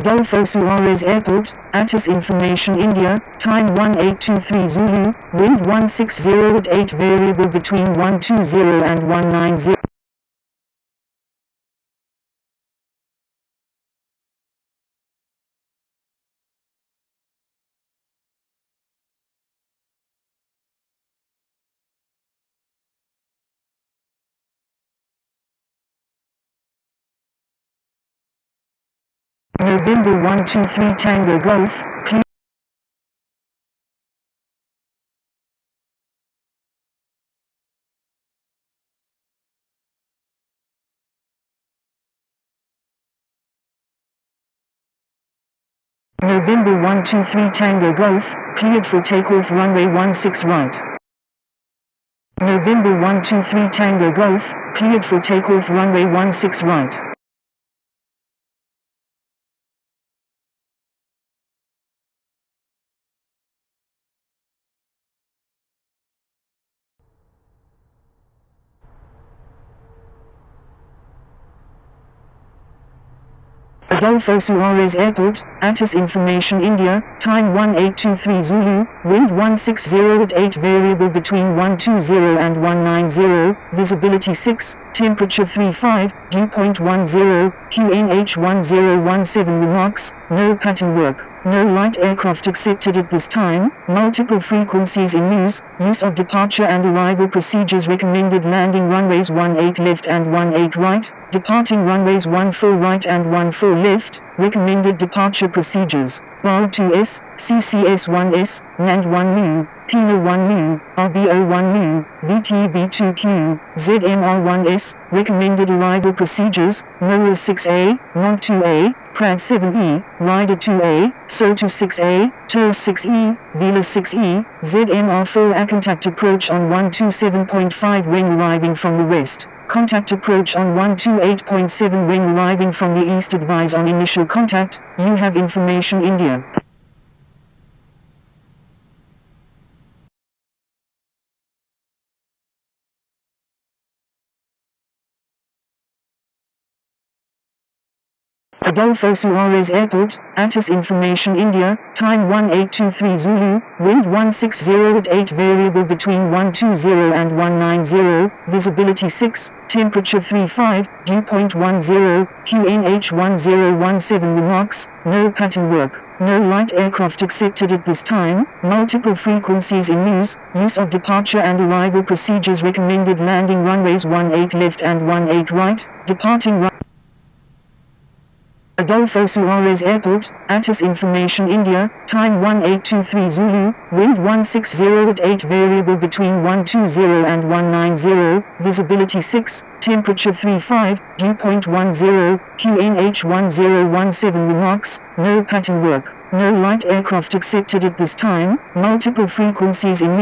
Adolfo Suarez Airport, Atis Information India, time 1823 Zulu, wind 160 at 8 variable between 120 and 190. November 123 Tango Golf, November 123 Tango Golf, cleared for takeoff runway 16 right. November 123 Tango Golf, cleared for takeoff runway 16 right. Adolfo Suarez Airport, Atis Information India, time 1823 Zulu, wind 160 at 8 variable between 120 and 190, visibility 6, temperature 35, dew point 10, QNH 1017 remarks, no pattern work. No light aircraft accepted at this time, multiple frequencies in use of departure and arrival procedures recommended landing runways 18 left and 18 right, departing runways 14 right and 14 left, recommended departure procedures, BAL 2S, CCS 1S, NAND 1 LU, PINA 1 LU, RBO 1 LU, VTB 2Q, ZMR 1S, recommended arrival procedures, NOAA 6A, NOM 2A, PRAD 7E, Rider 2A, SOTA 6A, TOR 6E, VILA 6E, ZMR 4A. Contact approach on 127.5 when arriving from the west. Contact approach on 128.7 when arriving from the east. Advise on initial contact. You have information India. Adolfo Suarez Airport, Atis Information India, time 1823 Zulu, wind 160 at 8 variable between 120 and 190, visibility 6, temperature 35, dew point 10, QNH 1017 remarks, no pattern work. No light aircraft accepted at this time, multiple frequencies in use of departure and arrival procedures recommended landing runways 18 left and 18 right, departing Adolfo Suarez Airport, Atis Information India, time 1823 Zulu, wind 160 at 8 variable between 120 and 190, visibility 6, temperature 35, dew point 10, QNH 1017 remarks, no pattern work. No light aircraft accepted at this time, multiple frequencies in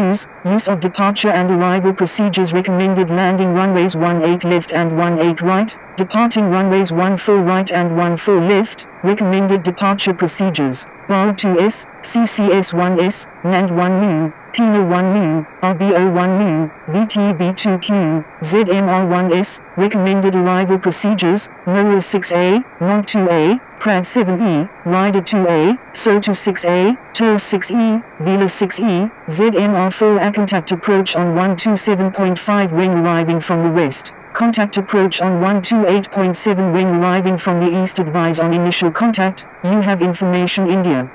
use of departure and arrival procedures recommended landing runways 18 left and 18 right, departing runways 14 right and 14 left, recommended departure procedures, BAL 2S, CCS 1S, NAND 1 LU, PINA 1 LU, RBO 1 LU, VTB 2Q, ZMR 1S, recommended arrival procedures, NOAA 6A, NOM 2A, PRAD 7E, Rider 2A, SOTA 6A, TOR 6E, VILA 6E, ZMR 4A. Contact approach on 127.5 when arriving from the west. Contact approach on 128.7 when arriving from the east. Advise on initial contact. You have information India.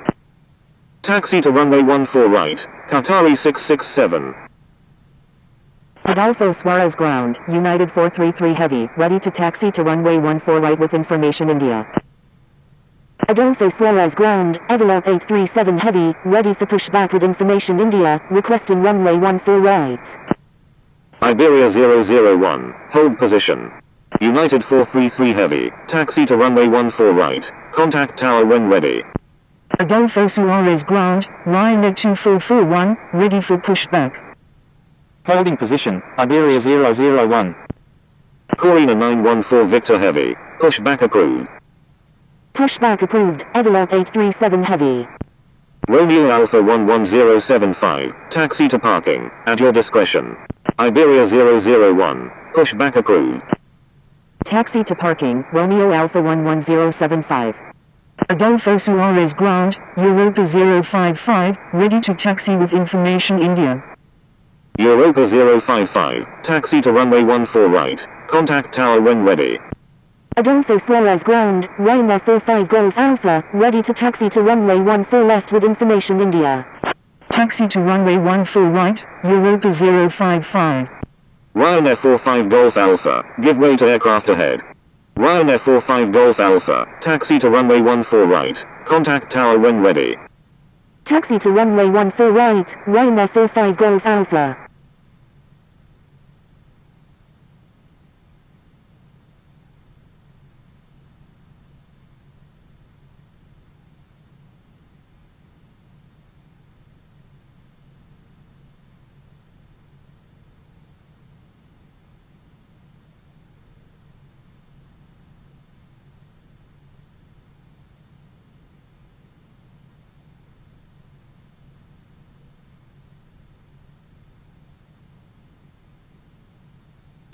Taxi to runway 14 right, Qatari 667. Adolfo Suarez ground, United 433 Heavy, ready to taxi to runway 14 right with information India. Adolfo Suarez ground, Envelope 837 Heavy, ready for pushback with information India, requesting runway 14 right. Iberia 001, hold position. United 433 Heavy, taxi to runway 14 right, contact tower when ready. Adolfo Suarez ground, Ryanair 2441, ready for pushback. Holding position, Iberia 001. Corina 914 Victor Heavy, pushback approved. Pushback approved, Envelope 837 Heavy. Romeo Alpha 11075, taxi to parking, at your discretion. Iberia 001, pushback approved. Taxi to parking, Romeo Alpha 11075. Adolfo Suarez ground, Europa 055, ready to taxi with information India. Europa 055, taxi to runway 14 right. Contact tower when ready. Adolfo Suarez ground, Ryanair 45 Golf Alpha, ready to taxi to runway 14 left with information India. Taxi to runway 14 right, Europa 055. Ryanair 45 Golf Alpha, give way to aircraft ahead. Ryanair 45 Golf Alpha, taxi to runway 14 right. Contact tower when ready. Taxi to runway 14 right, Ryanair 45 Golf Alpha.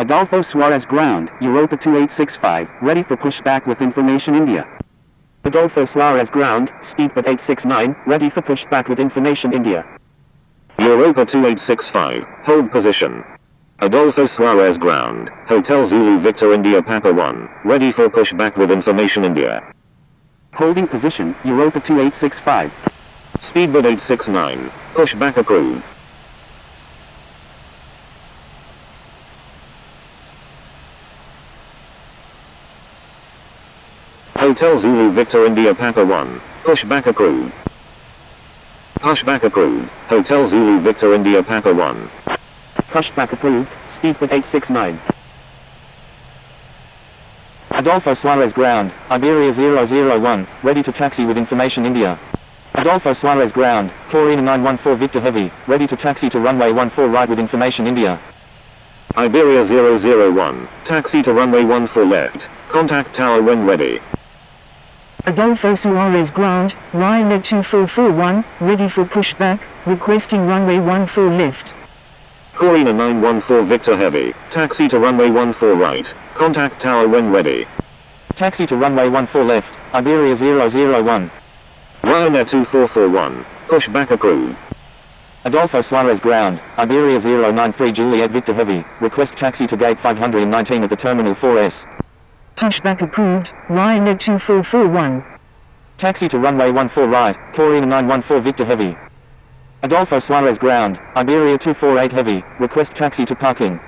Adolfo Suarez ground, Europa 2865, ready for pushback with information India. Adolfo Suarez ground, speedbird 869, ready for pushback with information India. Europa 2865, hold position. Adolfo Suarez ground, Hotel Zulu Victor India Papa 1, ready for pushback with information India. Holding position, Europa 2865. Speedbird 869, pushback approved. Hotel Zulu Victor India Papa 1, pushback approved. Pushback approved, Hotel Zulu Victor India Papa 1. Pushback approved, speedbird 869. Adolfo Suarez ground, Iberia 001, ready to taxi with information India. Adolfo Suarez ground, Corina 914 Victor Heavy, ready to taxi to runway 14 right with information India. Iberia 001, taxi to runway 14 left. Contact tower when ready. Adolfo Suarez ground, Ryanair 2441, ready for pushback, requesting runway 14 left. Corina 914 Victor Heavy, taxi to runway 14 right. Contact tower when ready. Taxi to runway 14 left, Iberia 001. Ryanair 2441, pushback approved. Adolfo Suarez ground, Iberia 093 Juliet Victor Heavy, request taxi to gate 519 at the Terminal 4S. Pushback approved, Ryanair 2441. Taxi to runway 14 right, Corina 914 Victor Heavy. Adolfo Suarez ground, Iberia 248 Heavy, request taxi to parking.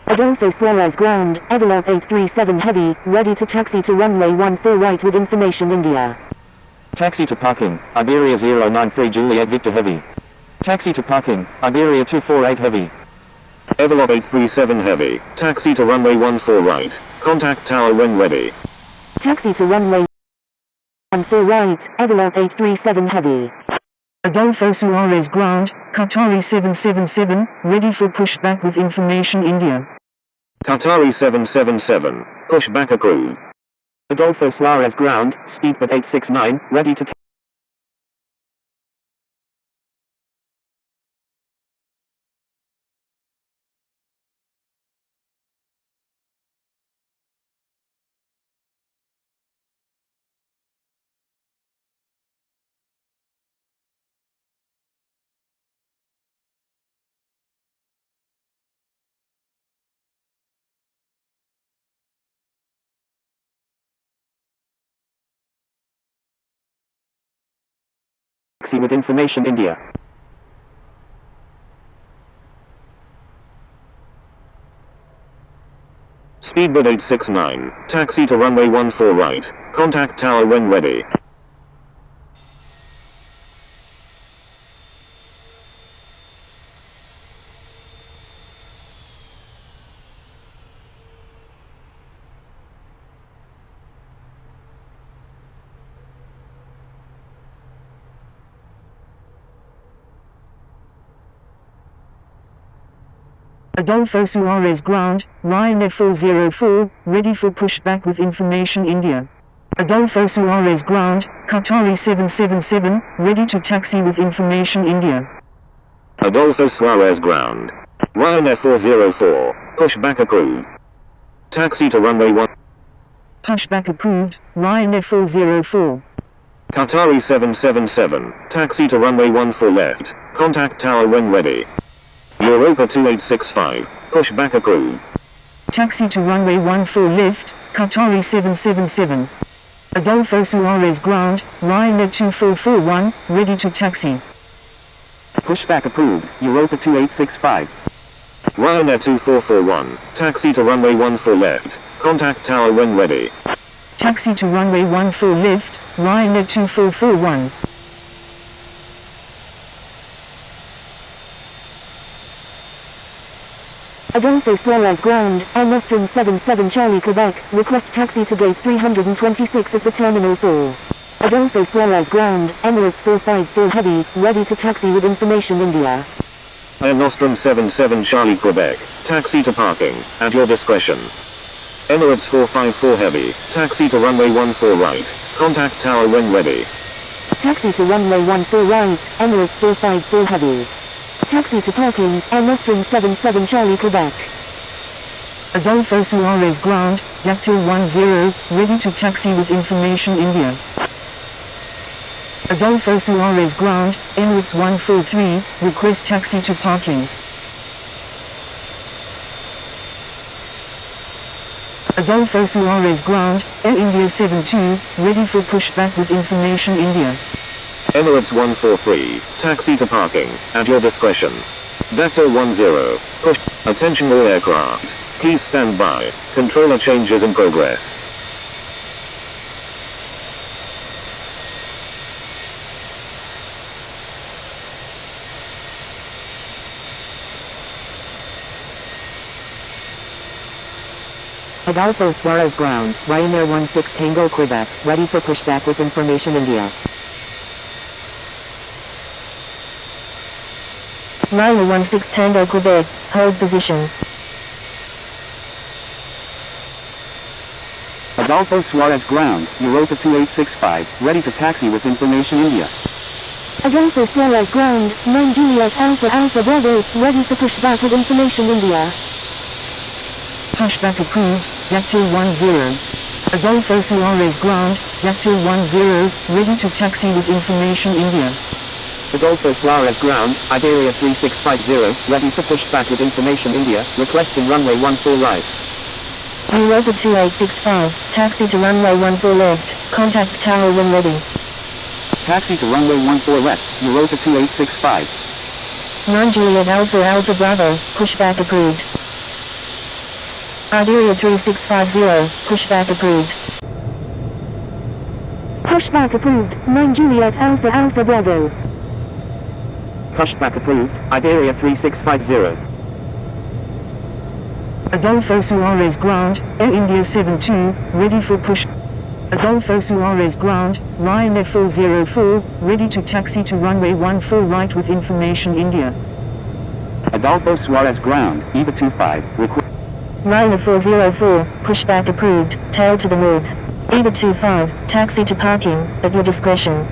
Adolfo Suarez ground, Evelyn 837 Heavy, ready to taxi to runway 14 right with information India. Taxi to parking, Iberia 093 Juliet Victor Heavy. Taxi to parking, Iberia 248 Heavy. Evelyn 837 Heavy, taxi to runway 14 right. Contact tower when ready. Taxi to runway 14 right, Evelyn 837 Heavy. Adolfo Suarez ground, Qatari 777, ready for pushback with information India. Qatari 777, pushback approved. Adolfo Suarez ground, speedbird 869, ready to taxi with information India. Speedbird 869, taxi to runway 14 right. Contact tower when ready. Adolfo Suarez ground, Ryanair 404, ready for pushback with information India. Adolfo Suarez ground, Qatari 777, ready to taxi with information India. Adolfo Suarez ground. Ryanair 404, pushback approved. Taxi to runway 1. Pushback approved, Ryanair 404. Qatari 777, taxi to runway 14 left, contact tower when ready. Europa 2865, pushback approved. Taxi to runway 14 left, Qatari 777. Adolfo Suarez ground, Ryanair 2441, ready to taxi. Pushback approved, Europa 2865. Ryanair 2441, taxi to runway 14 left, contact tower when ready. Taxi to runway 14 left, Ryanair 2441. Adolfo Suarez ground, Air Nostrum 77 Charlie Quebec, request taxi to gate 326 at the Terminal 4. Adolfo Suarez ground, Emirates 454 Heavy, ready to taxi with information India. Air Nostrum 77 Charlie Quebec, taxi to parking, at your discretion. Emirates 454 Heavy, taxi to runway 14 right, contact tower when ready. Taxi to runway 14 right, Emirates 454 Heavy. Taxi to parking, Air Nostrum 77 Charlie Quebec. Adolfo Suarez ground, Yaktil 10, ready to taxi with information India. Adolfo Suarez ground, Emirates 143, request taxi to parking. Adolfo Suarez ground, Air India 72, ready for pushback with information India. Emirates 143, taxi to parking, at your discretion. Dakar 10, push, attention all aircraft, please stand by, controller changes in progress. Adolfo Suarez ground, Ryanair 16 Tango Quebec, ready for pushback with information India. Ryanair 16 Tango Quebec, hold position. Adolfo Suarez ground, Europa 2865, ready to taxi with information India. Adolfo Suarez ground, 9 Juliet Alpha Alpha Bravo, ready for pushback with information India. Pushback approved, Yaktil 10. Adolfo Suarez ground, Yaktil 10, ready to taxi with information India. Adolfo Suarez ground, Iberia 3650, ready for pushback with information India, requesting runway 14 right. Europa 2865, taxi to runway 14 left, contact tower when ready. Taxi to runway 14 left, Europa 2865. 9 Juliet Alpha Alpha Bravo, pushback approved. Iberia 3650, pushback approved. Pushback approved, 9 Juliet Alpha Alpha Bravo. Pushback approved, Iberia 3650. Adolfo Suarez ground, Air India 72, ready for push. Adolfo Suarez ground, Ryanair 404, ready to taxi to runway 14 right with information India. Adolfo Suarez ground, EVA 25, request. Ryanair 404, pushback approved, tail to the north. EVA 25, taxi to parking, at your discretion.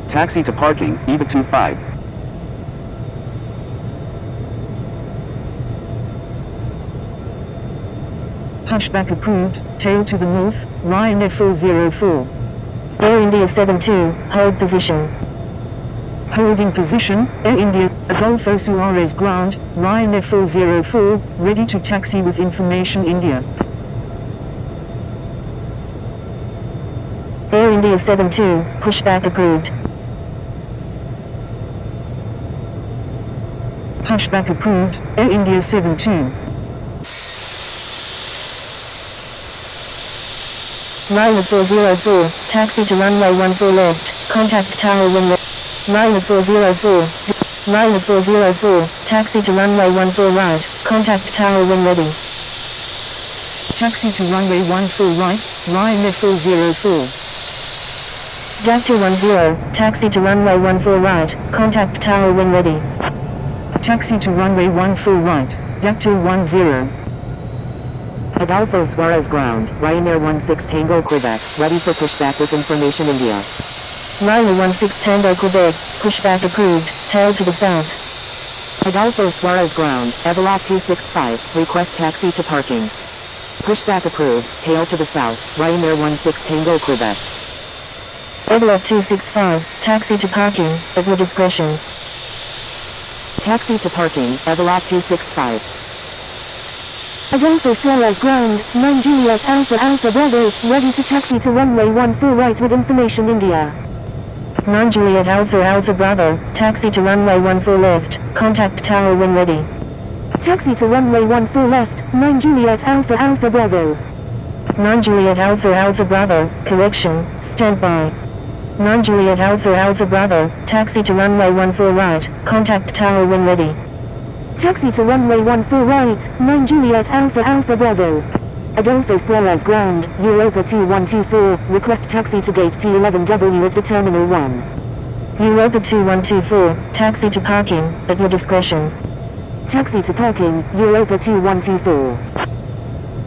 Taxi to parking, EVA 25. Pushback approved, tail to the north, Ryanair 404. Air India 72, hold position. Holding position, Air India, Adolfo Suarez ground, Ryanair 404, ready to taxi with information India. Air India 72, pushback approved. Pushback approved, Air India 72. Ryanair 404, taxi to runway 14 left, contact tower when ready. Ryanair 404, Ryanair 404, taxi to runway 14 right, contact tower when ready. Taxi to runway 14 right, Ryanair 404. Jaktil 10, taxi to runway 14 right, contact tower when ready. Taxi to runway 14 right, Jaktil 10. Adolfo Suarez ground, Ryanair 16 Tango Quebec, ready for pushback with information India. Ryanair 16 Tango Quebec, pushback approved, tail to the south. Adolfo Suarez ground, Evolot 265, request taxi to parking. Pushback approved, tail to the south, Ryanair 16 Tango Quebec. Envelope 265, taxi to parking, at your discretion. Taxi to parking, Envelope 265. Adolfo Suarez Ground, 9 Juliet Alpha Alpha Bravo, ready to taxi to runway 14 right with information India. 9 Juliet Alpha Alpha Bravo, taxi to runway 14 left, contact tower when ready. Taxi to runway 14 left, 9 Juliet Alpha Alpha Bravo. 9 Juliet Alpha Alpha Bravo, correction, stand by. 9 Juliet Alpha Alpha Bravo, taxi to runway 14 right, contact tower when ready. Taxi to runway 14 right, 9 Juliet Alpha Alpha Bravo. Adolfo Suarez Ground, Europa 2124, request taxi to gate T11W at the Terminal 1. Europa 2124, taxi to parking, at your discretion. Taxi to parking, Europa 2124.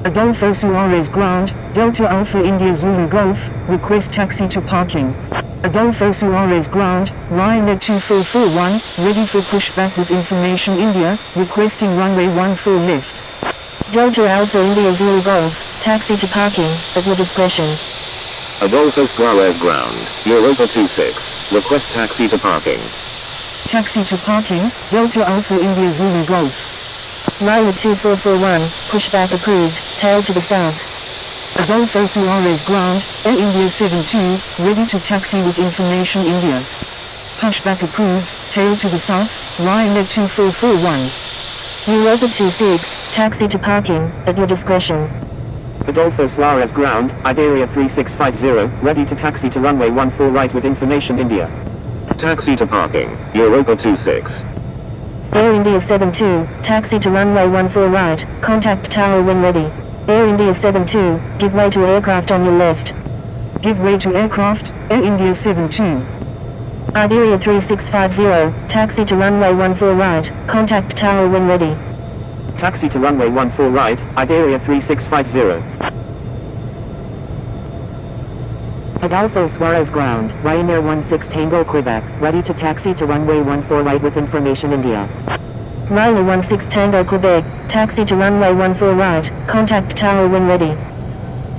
Adolfo Suarez Ground, Delta Alpha India Zulu Golf, request taxi to parking. Adolfo Suarez Ground, Ryanair 2441, ready for pushback with information India, requesting runway 14 left. Delta Alpha India Zulu Golf, taxi to parking, at your discretion. Adolfo Suarez Ground, Europa 26, request taxi to parking. Taxi to parking, Delta Alpha India Zulu Golf. Ryanair 2441, pushback approved, tail to the south. Adolfo Suarez Ground, Air India 72, ready to taxi with information India. Pushback approved, tail to the south, Ryanair 2441. Europa 26, taxi to parking, at your discretion. Adolfo Suarez Ground, Iberia 3650, ready to taxi to runway 14 right with information India. Taxi to parking, Europa 26. Air India 72, taxi to runway 14 right, contact tower when ready. Air India 72, give way to aircraft on your left. Give way to aircraft, Air India 72. Iberia 3650, taxi to runway 14 right, contact tower when ready. Taxi to runway 14 right, Iberia 3650. Adolfo Suarez Ground, Ryanair 16 Tango Quebec, ready to taxi to runway 14 right with information India. Ryanair 16 Tango Quebec, taxi to runway 14 right, contact tower when ready.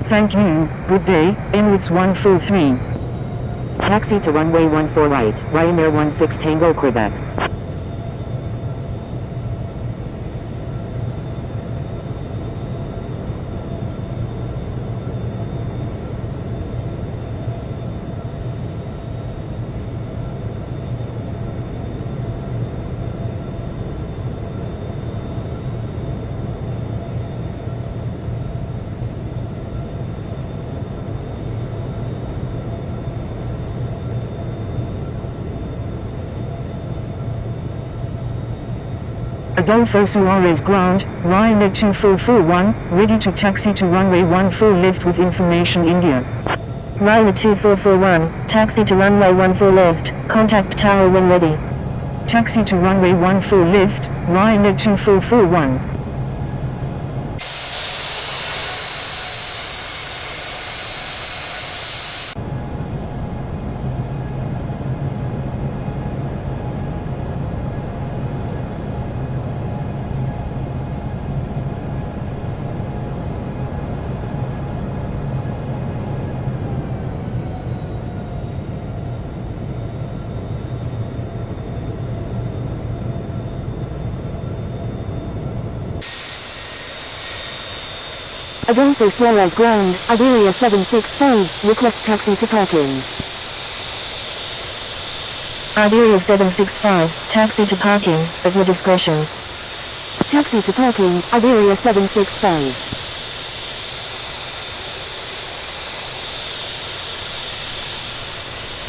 Thank you, good day, Emirates 143. Taxi to runway 14 right, Ryanair 16 Tango Quebec. Adolfo Suarez Ground, Ryanair 2441, ready to taxi to runway 14 left with information India. Ryanair 2441, taxi to runway 14 left, contact tower when ready. Taxi to runway 14 left, Ryanair 2441. Adolfo Suarez Ground, Iberia 765, request taxi to parking. Iberia 765, taxi to parking, at your discretion. Taxi to parking, Iberia 765.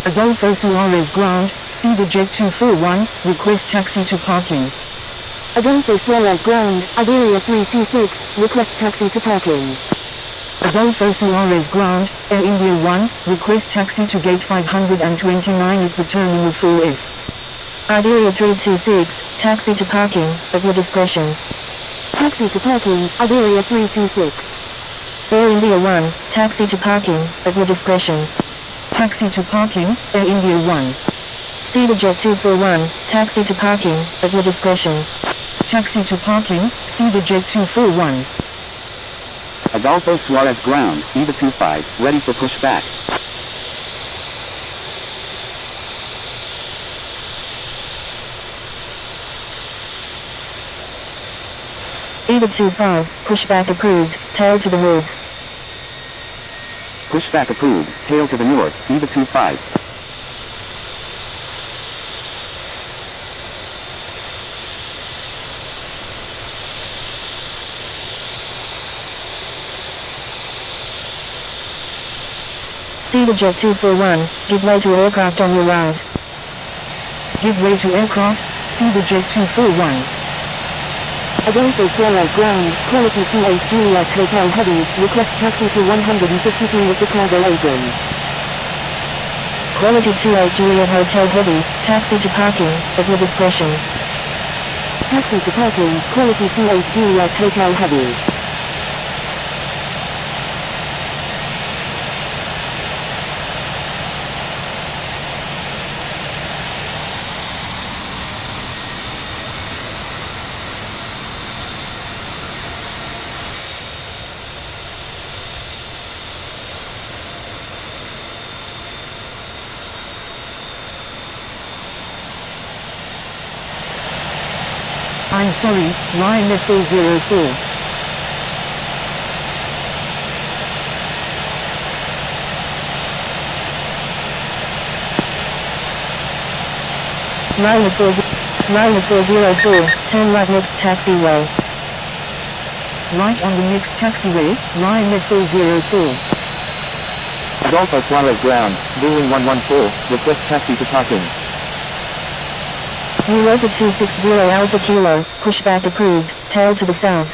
Adolfo Suarez Ground, Cedar Jet 241, request taxi to parking. Adolfo Suarez Ground, Iberia 326, request taxi to parking. Adolfo Suarez Ground, Air India 1, request taxi to gate 529 at the Terminal 4F. Iberia 326, taxi to parking, at your discretion. Taxi to parking, Iberia 326. Air India 1, taxi to parking, at your discretion. Taxi to parking, Air India 1. Cedar Jet 241, taxi to parking, at your discretion. Taxi to parking, Cedar Jet 241. Adolfo Suarez Ground, Eva 25, ready for pushback. EVA 25, pushback approved, tail to the north. Pushback approved, tail to the north, EVA 25. Cedar Jet 241, give way to aircraft on your right. Give way to aircraft, Cedar Jet 241. Adolfo Suarez ground, quality 28 Juliet Hotel Heavy, request taxi to 153 at Chicago Apron. Quality 28 Juliet Hotel Heavy, taxi to parking, at your discretion. Taxi to parking, quality 28 Juliet Hotel Heavy. I'm sorry, Ryanair 404. Ryanair 404, turn right next taxiway. Right on the next taxiway, Ryanair 404. Adolfo Suarez ground, Boeing 114, request taxi to parking. Europa 260 Alpha Kilo, pushback approved, tail to the south.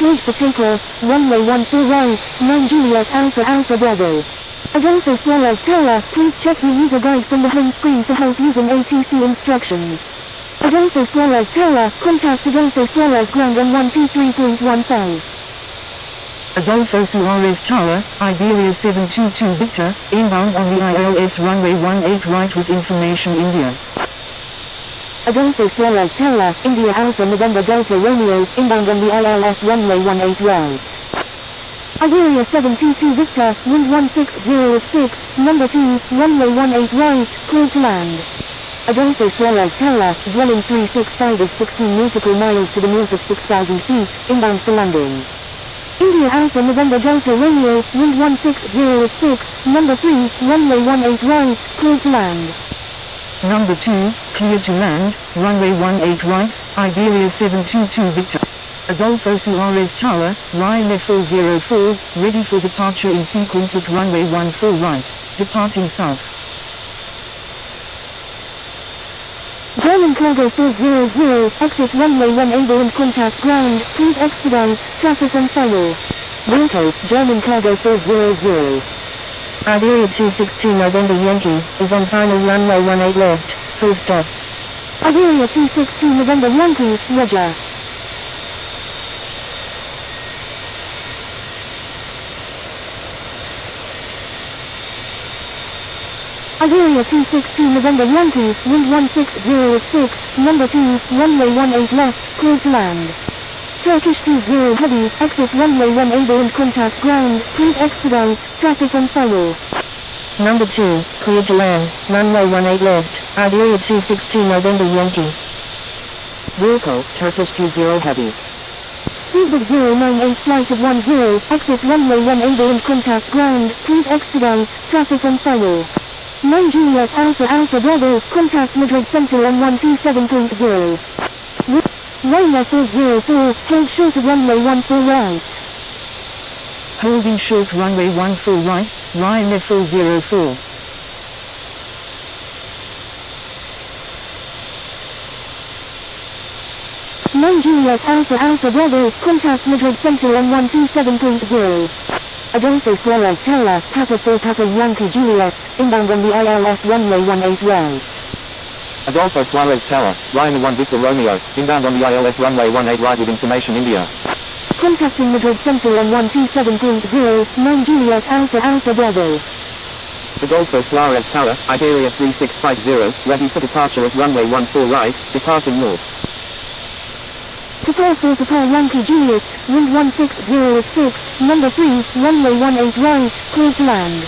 Cleared for takeoff, runway 14 right, 9 Juliet Alpha Alpha Bravo. Adolfo Suarez Tower, please check the user guide from the home screen for help using ATC instructions. Adolfo Suarez Tower, contact Adolfo Suarez ground on 123.15. Adolfo Suarez Tower, Iberia 722 Victor, inbound on the ILS runway 18 right with information India. Adolfo Suarez Tower, India Alpha November Delta Romeo, inbound on the ILS runway 18 right. Iberia 722 Victor, wind 1606, number 2, runway 18 right, clear to land. Adolfo Suarez Tower, dwelling 365 is 16 nautical miles to the north of 6,000 feet, inbound for landing. India Alpha November Delta Romeo, wind 1606, number 3, runway 18 right, clear to land. Number 2, clear to land, runway 18 right, Iberia 722 Victor. Adolfo Suarez Tower, Ryanair 404, ready for departure in sequence at runway 14 right, departing south. German cargo 400, exit runway 18 and contact ground, please expedite, traffic on final. Wilco, German cargo 400. Iberia 262 November Yankee, is on final runway 18 left, full stop. Iberia 262 November Yankee, roger. Iberia 262 November Yankee, wind 1606, number 2, runway 18 left, clear to land. Turkish 20 heavy, exit runway 18 and contact ground, please expedite, traffic on fire. Number 2, clear to land, runway 18 left, Iberia 262 November Yankee. Vehicle, Turkish 20 heavy. Speedbird 098 flight of 10, exit runway 18 and contact ground, please expedite, traffic on fire. 9 Juliet Alpha Bravo, contact Madrid Central on 127.0. Ryanair 404, hold short of runway 14 right. Holding short runway 14 right, Ryanair 404. Juliet Alpha Bravo, contact Madrid Central on 127.0. Adolfo Suarez Tower, Papa 4 Papa Yankee Juliet, inbound on the ILS runway 18 right. Adolfo Suarez Tower, Ryanair 1 Victor Romeo, inbound on the ILS runway 18 right with information India. Contacting Madrid Central on 127.0, 9 Juliet Alpha Bravo. Adolfo Suarez Tower, Iberia 3650, ready for departure at runway 14 right, departing north. Prepare for Papa Yankee Juliet, wind 1606, number 3, runway 18 right, clear to land.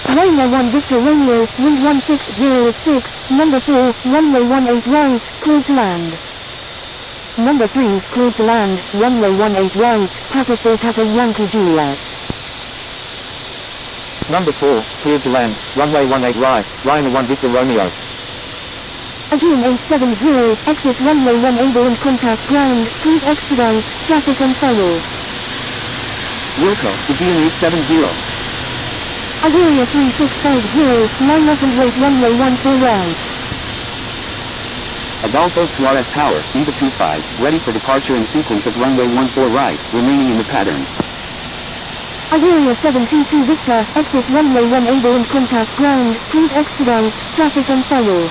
Ryanair 1 Victor Romeo, wind 1606, number 4, runway 18 right, clear to land. Number 3, clear to land, runway 18 right, Papa 4 Papa Yankee Juliet. Number 4, clear to land, runway 18 right, Ryanair 1 Victor Romeo. Again 870, exit runway 18 and contact ground, please expedite, traffic on fire. Wilco, Aegean 870. Iberia 3650, line up and wait runway 14 right. Adolfo Suarez Tower, Eva 25, ready for departure in sequence at runway 14 right, remaining in the pattern. Iberia 722 Victor, exit runway 18 and contact ground, please expedite, traffic on fire.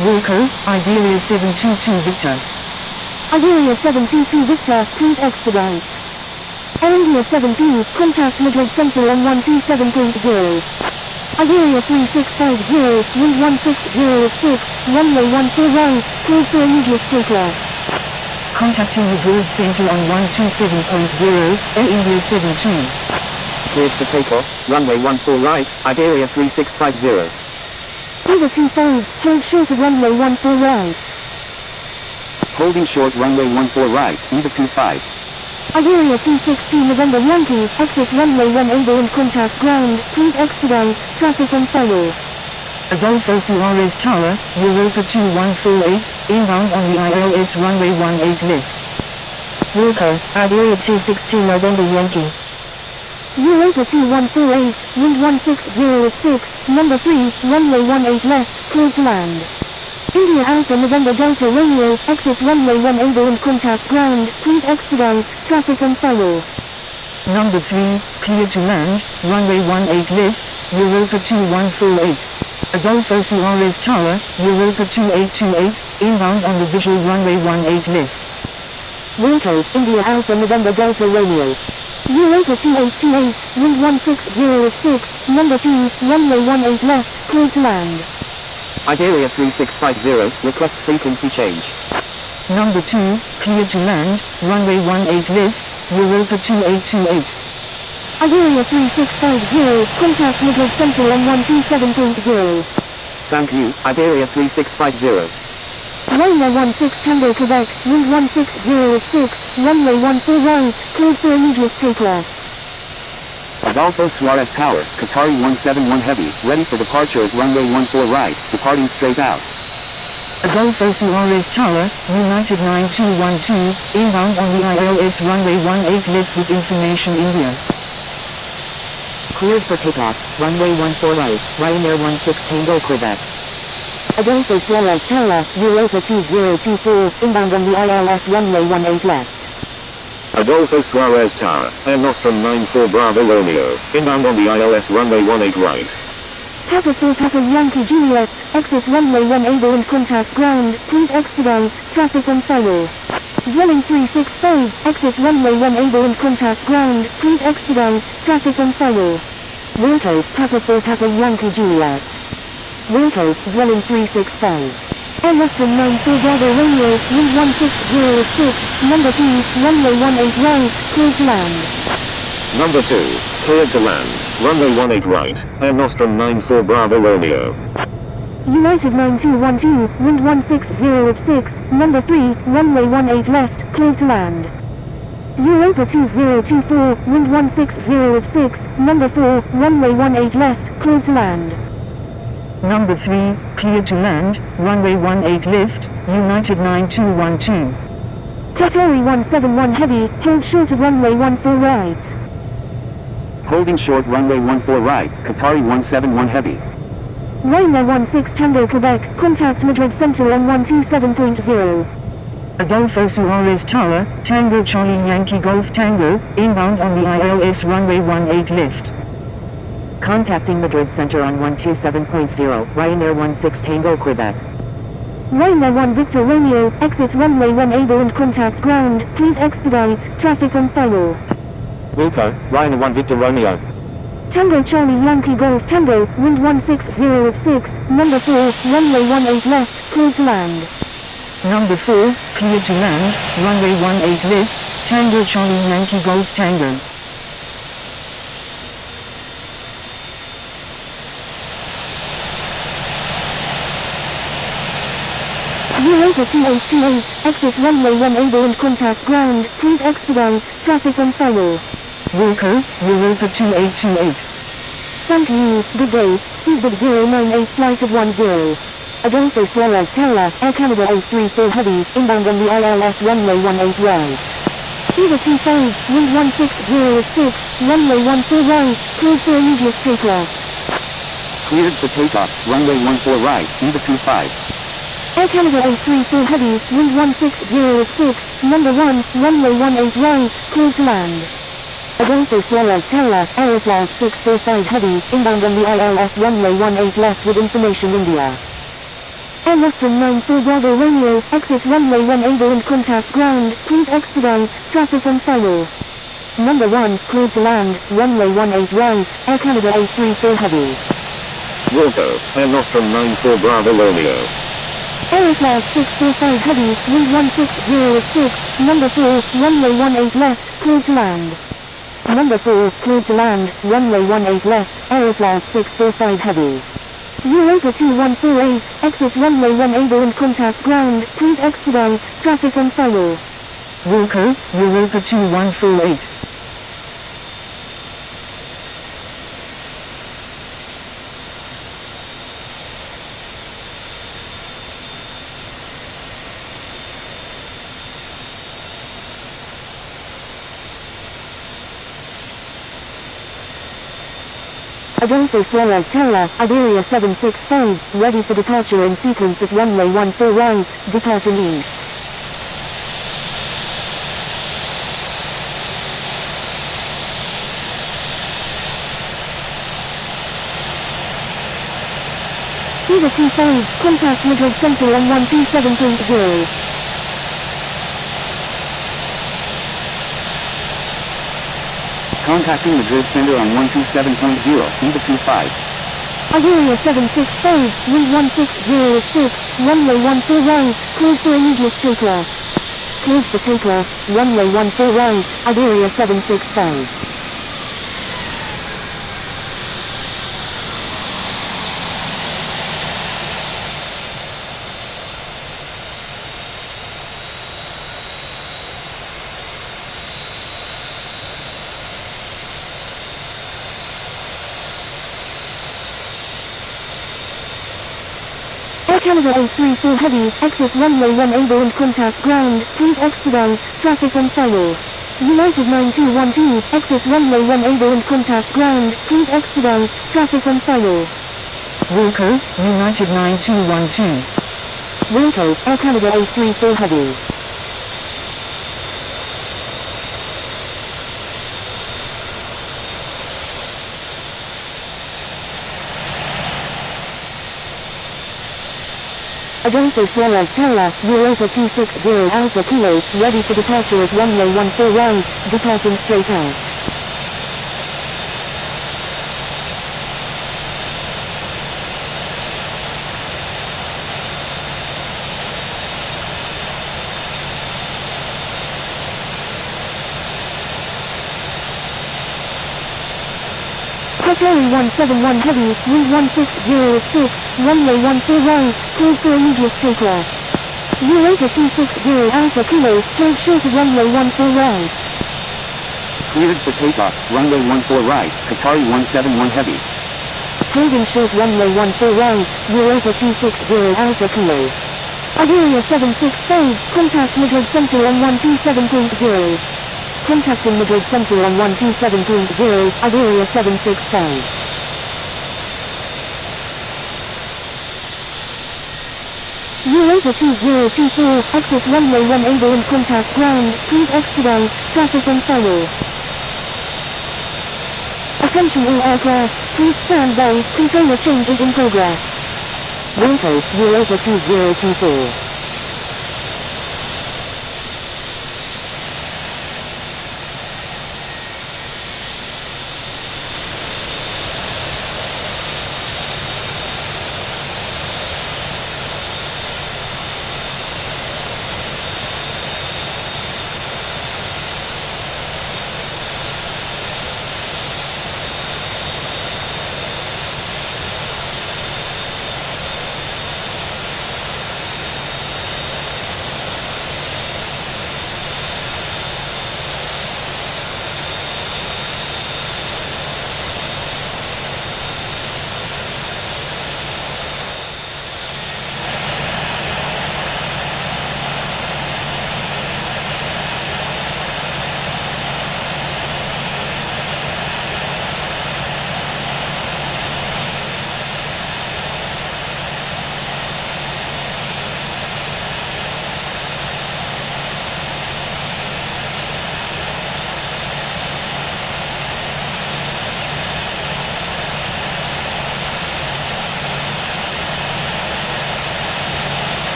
Wilco, Iberia 722 Victor. Iberia 722 Victor, please expedite. Air India 72, contact Madrid Central on 127.0. Iberia 3650, wind 1606, runway 14 right, clear for immediate takeoff. Contacting Madrid Central on 127.0, Air India 72. Cleared for takeoff, runway 14 right, Iberia 3650. Eva 25, hold short of runway 14 right. Holding short runway 14 right, Eva 25. Iberia 260 November Yankee, exit runway 18 and contact ground, please expedite, traffic on fire. Adolfo Suarez Tower, Europa 2148, inbound on the ILS runway 18 left. Wilco, Iberia 262 November Yankee. Europa 2148, wind 1606, number 3, runway 18 left, clear to land. India Alpha November Delta Romeo, exit runway 18 and contact ground, please expedite, traffic on fire. Number 3, clear to land, runway 18 left, Europa 2148. Adolfo Suarez Tower, Europa 2828, inbound on the visual runway 18 left. Wilco, India Alpha November Delta Romeo. Europa 2828, wind 1606, number 2, runway 18 left, clear to land. Iberia 3650, request frequency change. Number 2, clear to land, runway 18 left, Europa 2828. Iberia 3650, contact Madrid Central on 127.0. Thank you, Iberia 3650. Ryanair 16 Tango Quebec, wind 1606, runway 14 right, clear for immediate takeoff. Adolfo Suarez Tower, Qatari 171 Heavy, ready for departure at runway 14 right, departing straight out. Adolfo Suarez Tower, United 9212, inbound on the ILS runway 18 left with information India. Cleared for takeoff, runway 14 right, Ryanair 16 Tango Quebec. Adolfo Suarez Tower, Europa 2024, inbound on the ILS runway 18 left. Adolfo Suarez Tower, Air Nostrum 94 Bravo Romeo, inbound on the ILS runway 18 right. Papa 4 Papa Yankee Juliet, exit runway 18 and contact ground, please expedite, traffic on fire. Dwelling 365, exit runway 18 and contact ground, please expedite, traffic on fire. Wilco, Papa 4 Papa Yankee Juliet. Wilco, dwelling 365. Air left from 94 Bravo Romeo, wind 160 number 2, runway 18 right, clear to land. Number 2, cleared to land, runway 18 right, Air Nostrum 94 Bravo Romeo. United 9212, wind 160 number 3, runway 18 left, clear to land. Europa 2024, wind 160 number 4, runway 18 left, clear to land. Number 3, clear to land, runway 18 lift, United 9212. Qatari 171 heavy, hold short of runway 14 right. Holding short runway 14 right, Qatari 171 heavy. Ryanair 16 Tango Quebec, contact Madrid Center on 127.0. Adolfo Suarez Tower, Tango Charlie Yankee Golf Tango, inbound on the ILS runway 18 lift. Contacting Madrid Center on 127.0, Ryanair 16 Tango Quebec. Ryanair 1 Victor Romeo, exit runway 18 and contact ground, please expedite, traffic on file. Wilco, Ryanair 1 Victor Romeo. Tango Charlie Yankee Golf Tango, wind 1606, number 4, runway 18 left, clear to land. Number 4, clear to land, runway 18 lift, Tango Charlie Yankee Golf Tango. Europa 2828, exit runway 18 and contact ground, please expedite, traffic on file. Wilco, Europa 2828. Thank you, good day, Speedbird 098 flight of 10. Adolfo Suarez Tower, Air Canada 834 heavy, inbound on the ILS runway 18 right. Fever 25, wind 1606, runway 14 right, cleared for immediate takeoff. Cleared for takeoff, runway 14 right, Eva 25. Air Canada 834 heavy, wind 1606, number 1, runway 18 right, cleared to land. Adolfo Suarez Tower, Aeroflot 645 heavy, inbound on the ILS runway 18 left with information India. Air left from 94 Bravo Romeo, exit runway 18 and contact ground, please expedite, traffic on file. Number 1, cleared to land, runway 18 right, Air Canada 834 heavy. Wilco, Air Nostrum 94 Bravo Romeo. Aeroflot 645 heavy, wind 1606, number 4, runway 18 left, cleared to land. Number 4, cleared to land, runway 18 left, Aeroflot 645 heavy. Europa 2148, exit runway 18 and contact ground, please expedite, traffic on file. Wilco, Europa 2148. Adolfo Suarez Tower, Iberia 765, ready for departure in sequence at runway 14 right, departing east. Fever 25, contact Madrid Center on 127.0. Contacting Madrid Center on 127.0, Eva 25. Iberia 765, wind 1606, runway 14 right, cleared for immediate takeoff. Cleared for takeoff, runway 14 right, Iberia 765. Air Canada 834 heavy, exit runway 18 and contact ground, please expedite, traffic on file. United 9212, exit runway 18 and contact ground, please expedite, traffic on file. Wilco, United 9212. Wilco, Air Canada 834 heavy. Adolfo Suarez Tower, Europa 260 Alpha Kilo, ready for departure at runway 14 right, departing straight out. Qatari 171 heavy, wind 1606, runway 14 right, cleared for immediate takeoff. Eureka 260 Alpha Kilo, hold short of runway 14 right. Cleared for takeoff, runway 14 right, Qatari 171 heavy. Holding short runway 14 right, Eureka 260 Alpha Kilo. Iberia 76 contact Madrid Central on 127.0. Contacting Madrid Central on 127.0, Iberia 765. Eureka 2024, exit runway 1 able and contact ground, please expedite, traffic on follow. Attention all aircraft, please stand by, controller change is in progress. Windows, Eureka 2024.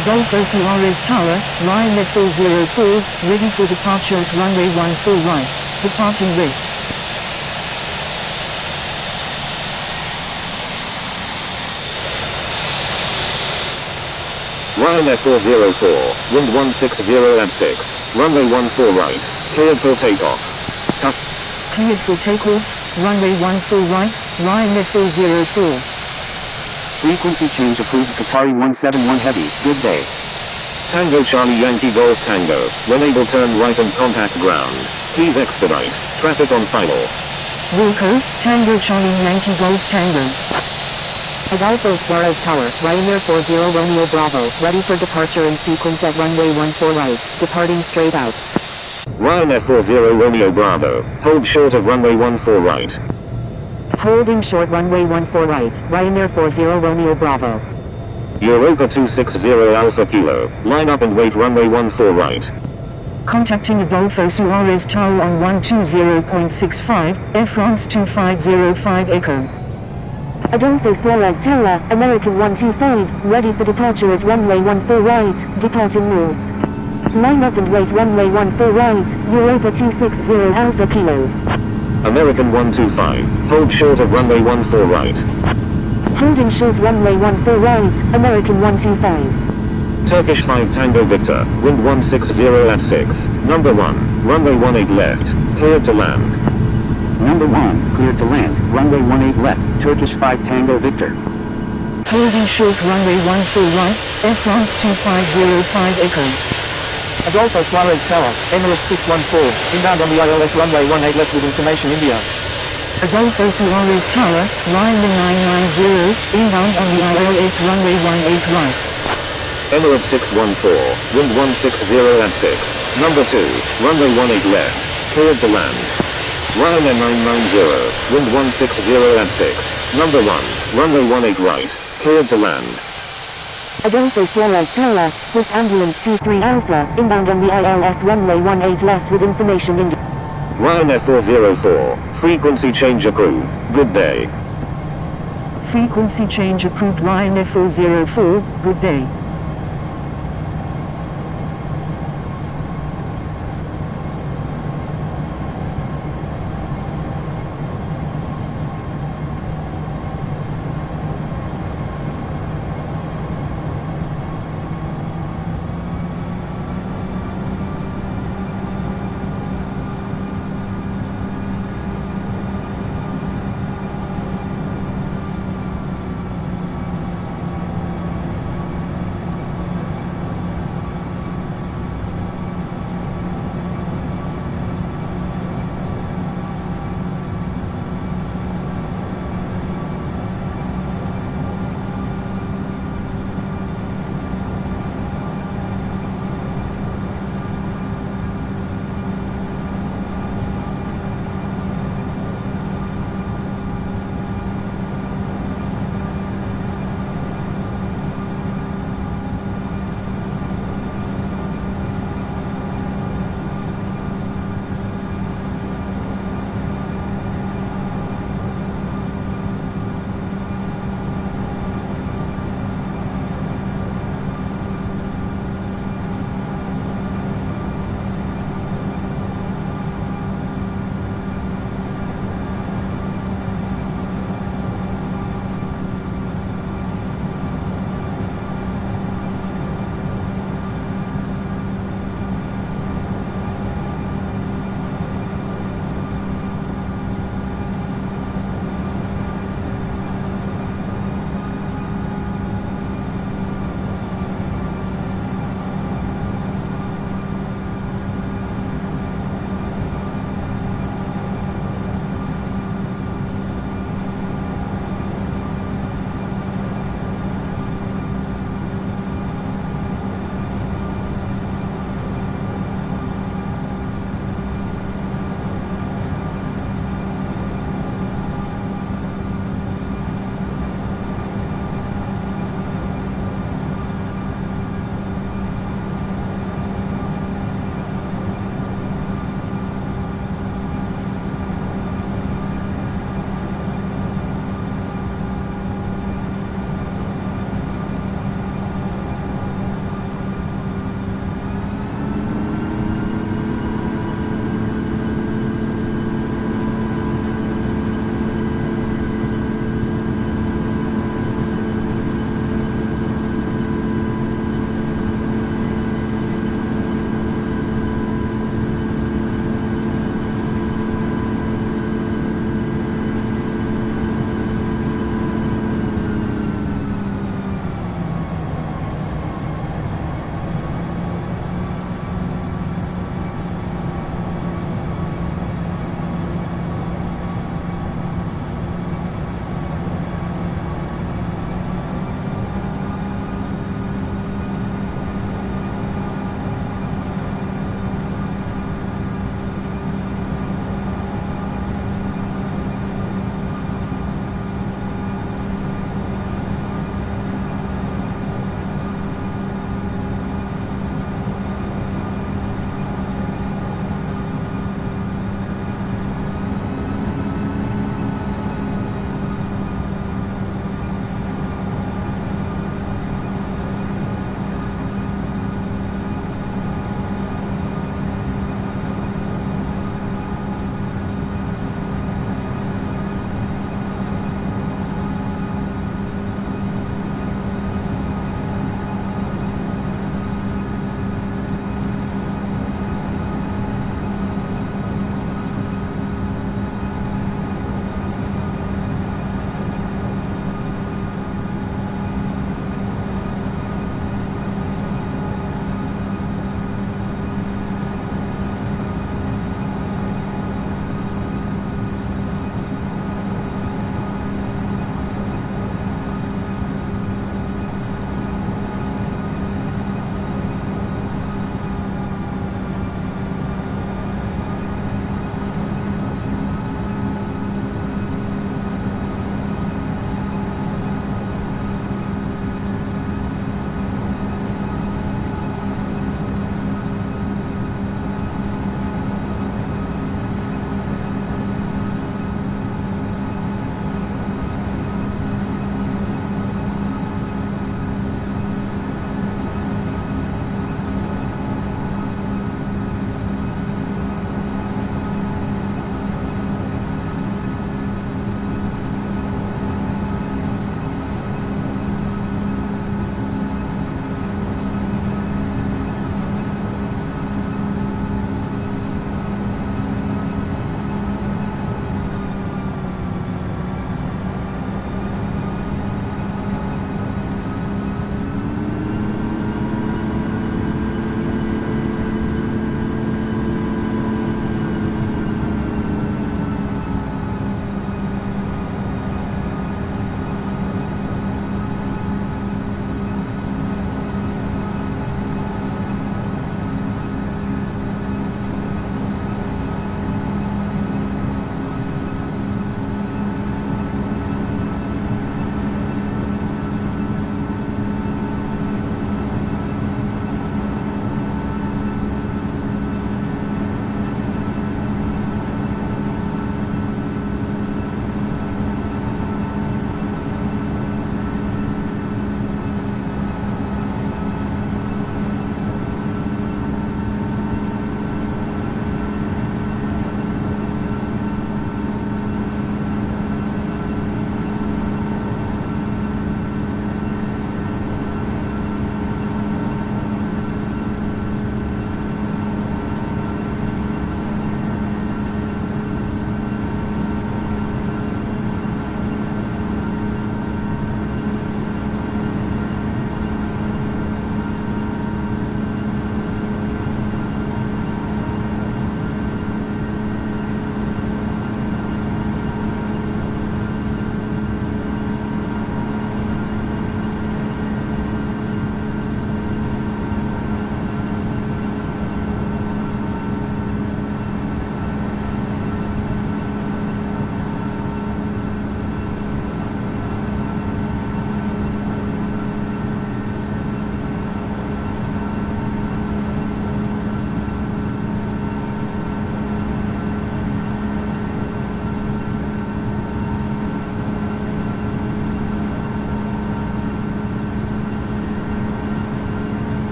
Adolfo Suarez Tower, Ryanair 404, ready for departure at runway 14 right. Departing rate. Ryanair 404, wind 160 at 6, runway 14 right, cleared for takeoff. Cleared for takeoff, runway 14 right, Ryanair 404. Frequency change approved, Qatari 171 heavy, good day. Tango Charlie Yankee Golf Tango, when able turn right and contact ground. Please expedite, traffic on final. Wilco, Tango Charlie Yankee Golf Tango. Adolfo Suarez Tower, Ryanair 40 Romeo Bravo, ready for departure in sequence at runway 14 right, departing straight out. Ryanair 40 Romeo Bravo, hold short of runway 14 right. Holding short runway 14 right, Ryanair 40 Romeo Bravo. Europa 260 Alpha Kilo, line up and wait runway 14 right. Contacting Adolfo Suarez Tower on 120.65, Air France 2505 Echo. Adolfo Suarez Tower, American 125, ready for departure at runway 14 right, departing north. Line up and wait runway 14 right, Europa 260 Alpha Kilo. American 125, hold short of runway 14 right. Holding short runway 14 right, American 125. Turkish 5 Tango Victor, wind 160 at 6, number 1, runway 18 left, cleared to land. Number 1, cleared to land, runway 18 left, Turkish 5 Tango Victor. Holding short runway 14 right, Air France 2505 Echo. Adolfo Suarez Tower, Emirates 614, inbound on the ILS runway 18 left with information India. Adolfo Suarez Tower, Ryanair 990, inbound on the ILS runway 18 right. Emirates 614, wind 160 at 6, number 2, runway 18 left, cleared to land. Ryanair 990, wind 160 at 6, number 1, runway 18 right, cleared to land. Adolfo Suarez Tower, Swiss Ambulance 23 Alpha, inbound on the ILS runway 18 left with information India. Ryanair 404, frequency change approved, good day. Frequency change approved Ryanair 404, good day.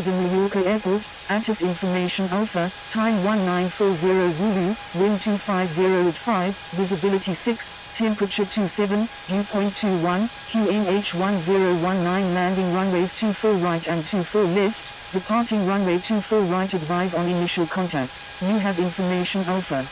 de Mallorca Airport, ATIS information Alpha, time 1940 Zulu, wind 250 at 5, visibility 6, temperature 27, viewpoint 21, QNH 1019 landing runways 24 right and 24 left, departing runway 24 right advise on initial contact. You have information Alpha.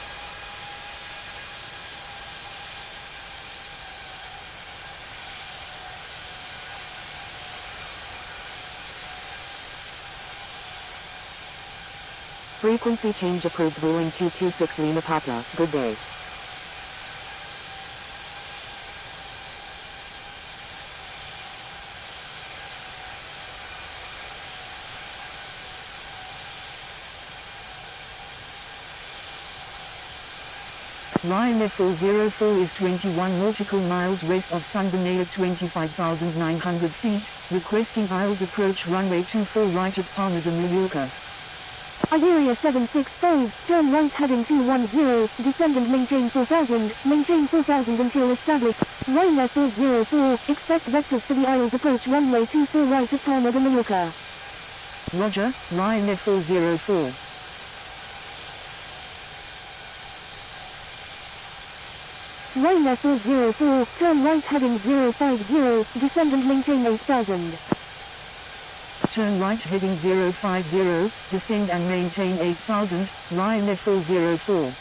Frequency change approved ruling 226 Lima Papa. Good day. Ryanair 404 is 21 nautical miles west of Sundanay at 25,900 feet, requesting IELTS approach runway 24 right at Palma de Mallorca. Iberia 765, turn right heading 210, descend and maintain 4000 until established. Ryanair 404, expect vectors for the IELTS approach runway 24 right at Palma de Mallorca. Roger, Ryanair 404. Ryanair 404, turn right heading 050, descend and maintain 8000. Turn right heading 050, descend and maintain 8000, Ryanair 404.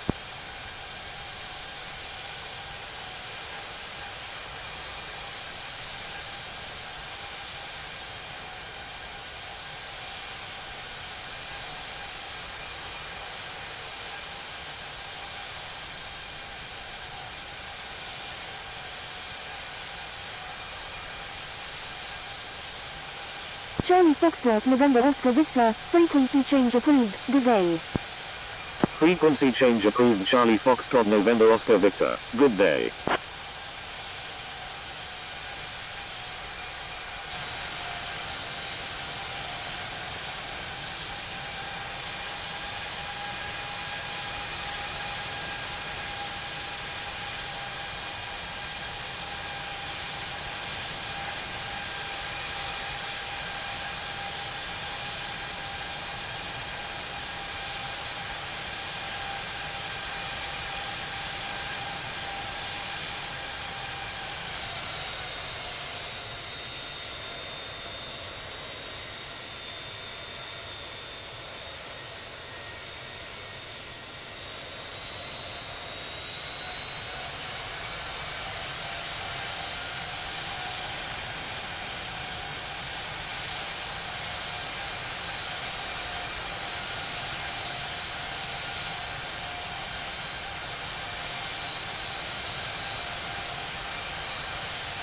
Charlie Foxtrot November Oscar Victor, frequency change approved, good day. Frequency change approved Charlie Foxtrot November Oscar Victor, good day.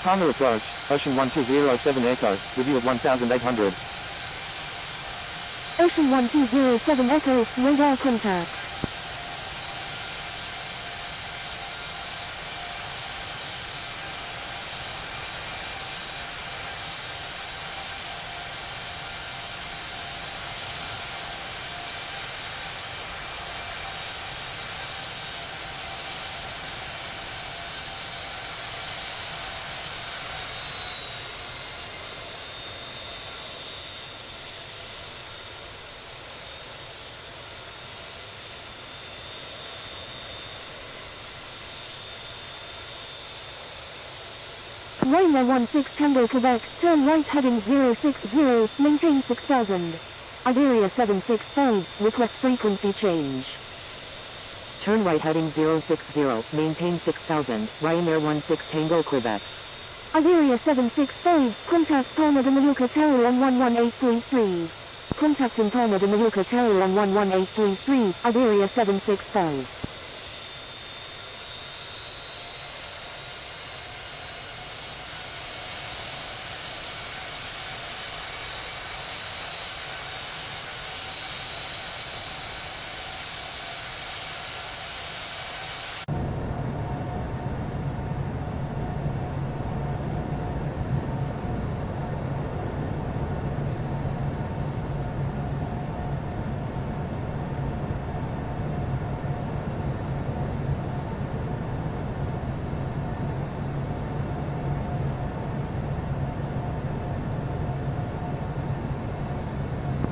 Palma approach, Ocean 1207 Echo, review at 1800. Ocean 1207 Echo, radar contact. Ryanair 16 Tango Quebec, turn right heading 060, maintain 6000. Iberia 765, request frequency change. Turn right heading 060, maintain 6000, Ryanair 16 Tango Quebec. Iberia 765, contact Palma de Mallorca Tower on 118.3. Contact in Palma de Mallorca Tower on 118.3, Iberia 765.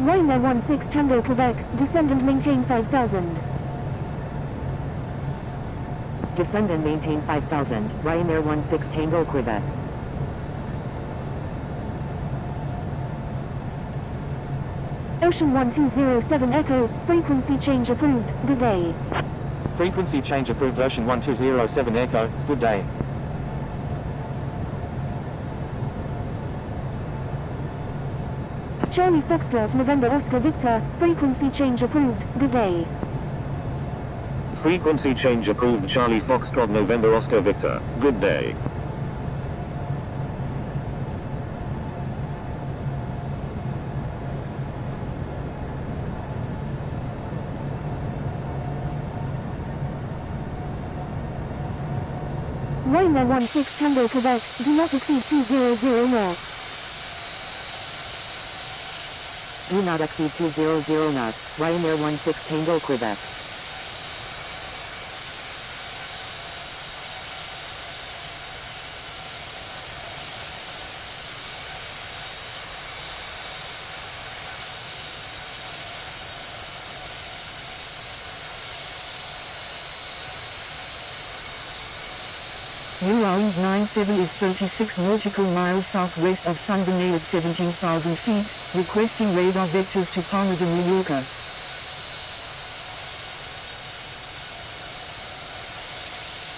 Ryanair 16 Tango Quebec, descend and maintain 5000. Descend and maintain 5000, Ryanair 16 Tango Quebec. Ocean 1207 Echo, frequency change approved, good day. Frequency change approved Ocean 1207 Echo, good day. Charlie Foxtrot November Oscar Victor, frequency change approved, good day. Frequency change approved Charlie Foxtrot November Oscar Victor, good day. Ryanair 16 Tango Quebec, do not exceed 200 knots. Do not exceed 200 knots, Ryanair 16 Tango Quebec. Round 97 is 36 nautical miles southwest of San Bernard at 17,000 feet, requesting radar vectors to Palma de Mallorca.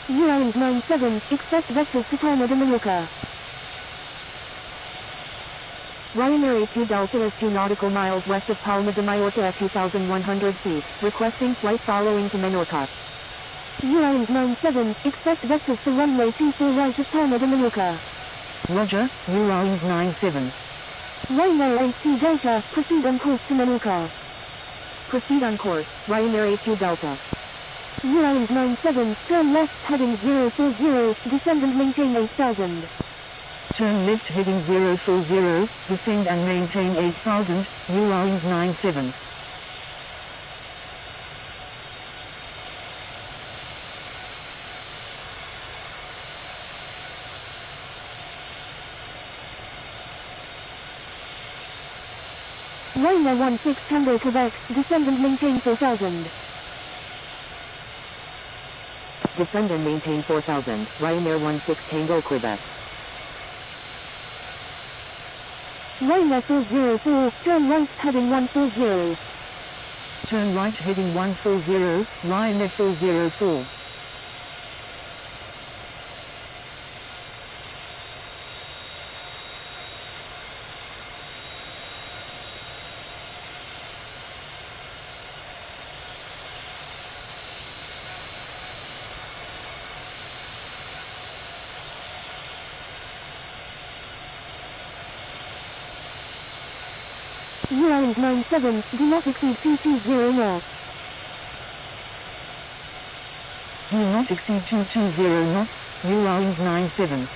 Round 97, expect vectors to Palma de Mallorca. Ryanair 82 Delta is 2 nautical miles west of Palma de Mallorca at 2,100 feet, requesting flight following to Menorca. Round 97, expect vectors to runway 24 right of Palma de Mallorca. Roger, round 97. Ryanair 82 Delta, proceed on course to Menorca. Proceed on course, Ryanair 82 Delta. Round 97, turn left heading 040, descend and maintain 8000. Turn left heading 040, descend and maintain 8000, round 97. Ryanair 16 Tango Quebec, descend and maintain 4000. Descend and maintain 4000, Ryanair 16 Tango Quebec. Ryanair 404, turn right heading 140. Turn right heading 140, Ryanair 404. Round 97, do not exceed 220 knots. Do not exceed 220 knots, round 97.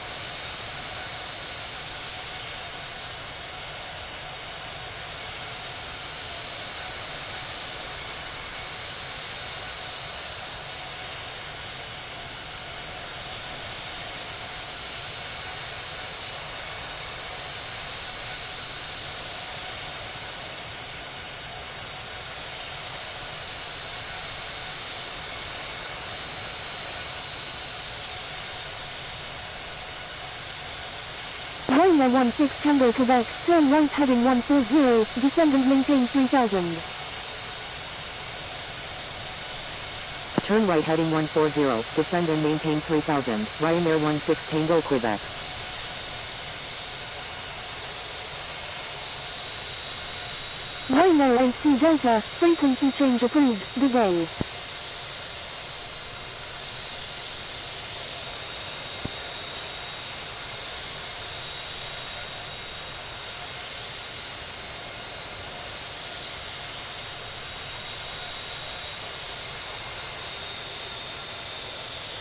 Ryanair 16 Tango Quebec, turn right heading 140, descend and maintain 3000. Turn right heading 140, descend and maintain 3000, Ryanair 16 Tango Quebec. Ryanair 82 Delta, frequency change approved, good day.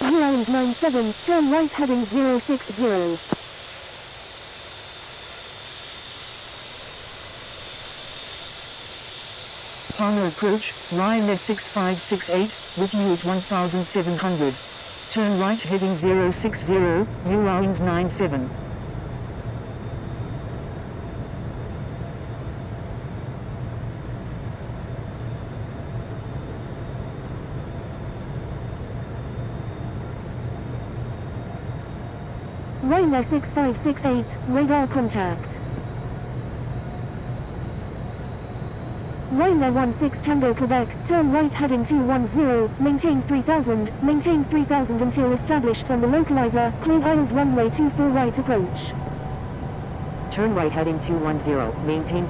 Round 97, turn right heading 060. Palma approach, Ryanair 6568, with you at 1700. Turn right heading 060, round 97. Ryanair 6568, radar contact. Ryanair 16 Tango Quebec, turn right heading 210, maintain 3000 until established on the localizer, clear aisles runway 24 right approach. Turn right heading 210, maintain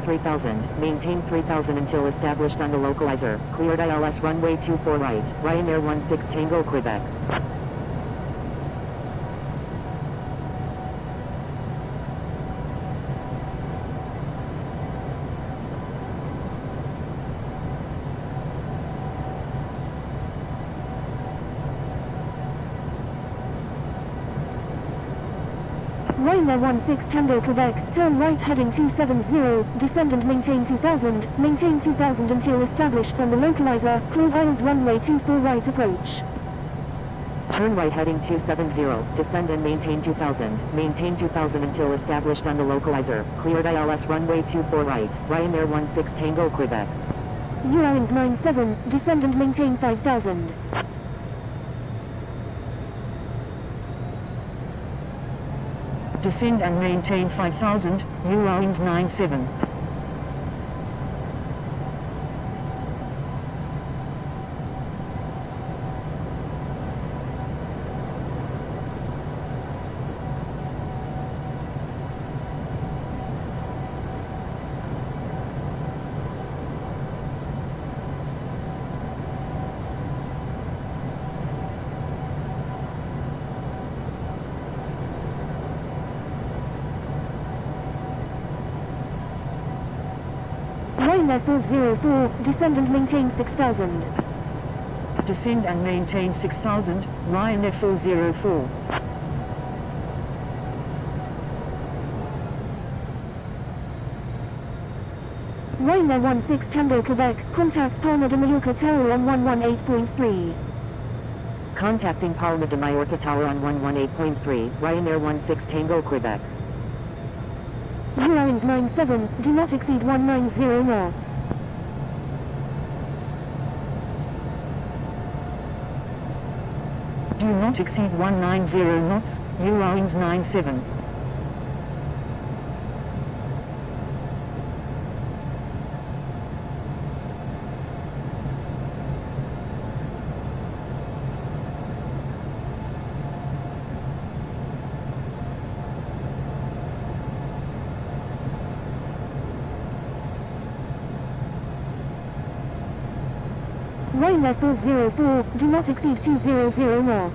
3000 until established on the localizer, cleared ILS runway 24 right, Ryanair 16 Tango Quebec. Ryanair 16 Tango Quebec, turn right heading 270, descend and maintain 2000 until established on the localizer, clear aisles runway 24 right approach. Turn right heading 270, descend and maintain 2000 until established on the localizer, cleared ILS runway 24 right, Ryanair 16 Tango Quebec. Eurowings 97, descend and maintain 5000. Descend and maintain 5000, Eurowings 97. Ryanair 404, descend and maintain 6000. Descend and maintain 6000, Ryanair 404. Ryanair 16 Tango Quebec, contact Palma de Mallorca Tower on 118.3. Contacting Palma de Mallorca Tower on 118.3, Ryanair 16 Tango Quebec. Eurowings 97, do not exceed 190 knots. Do not exceed 190 knots, Eurowings 97. Ryanair 404, do not exceed 200 knots.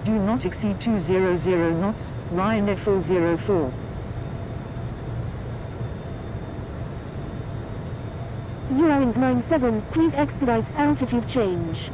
Do not exceed 200 knots, Ryanair 404. Eurowings 97, please expedite altitude change.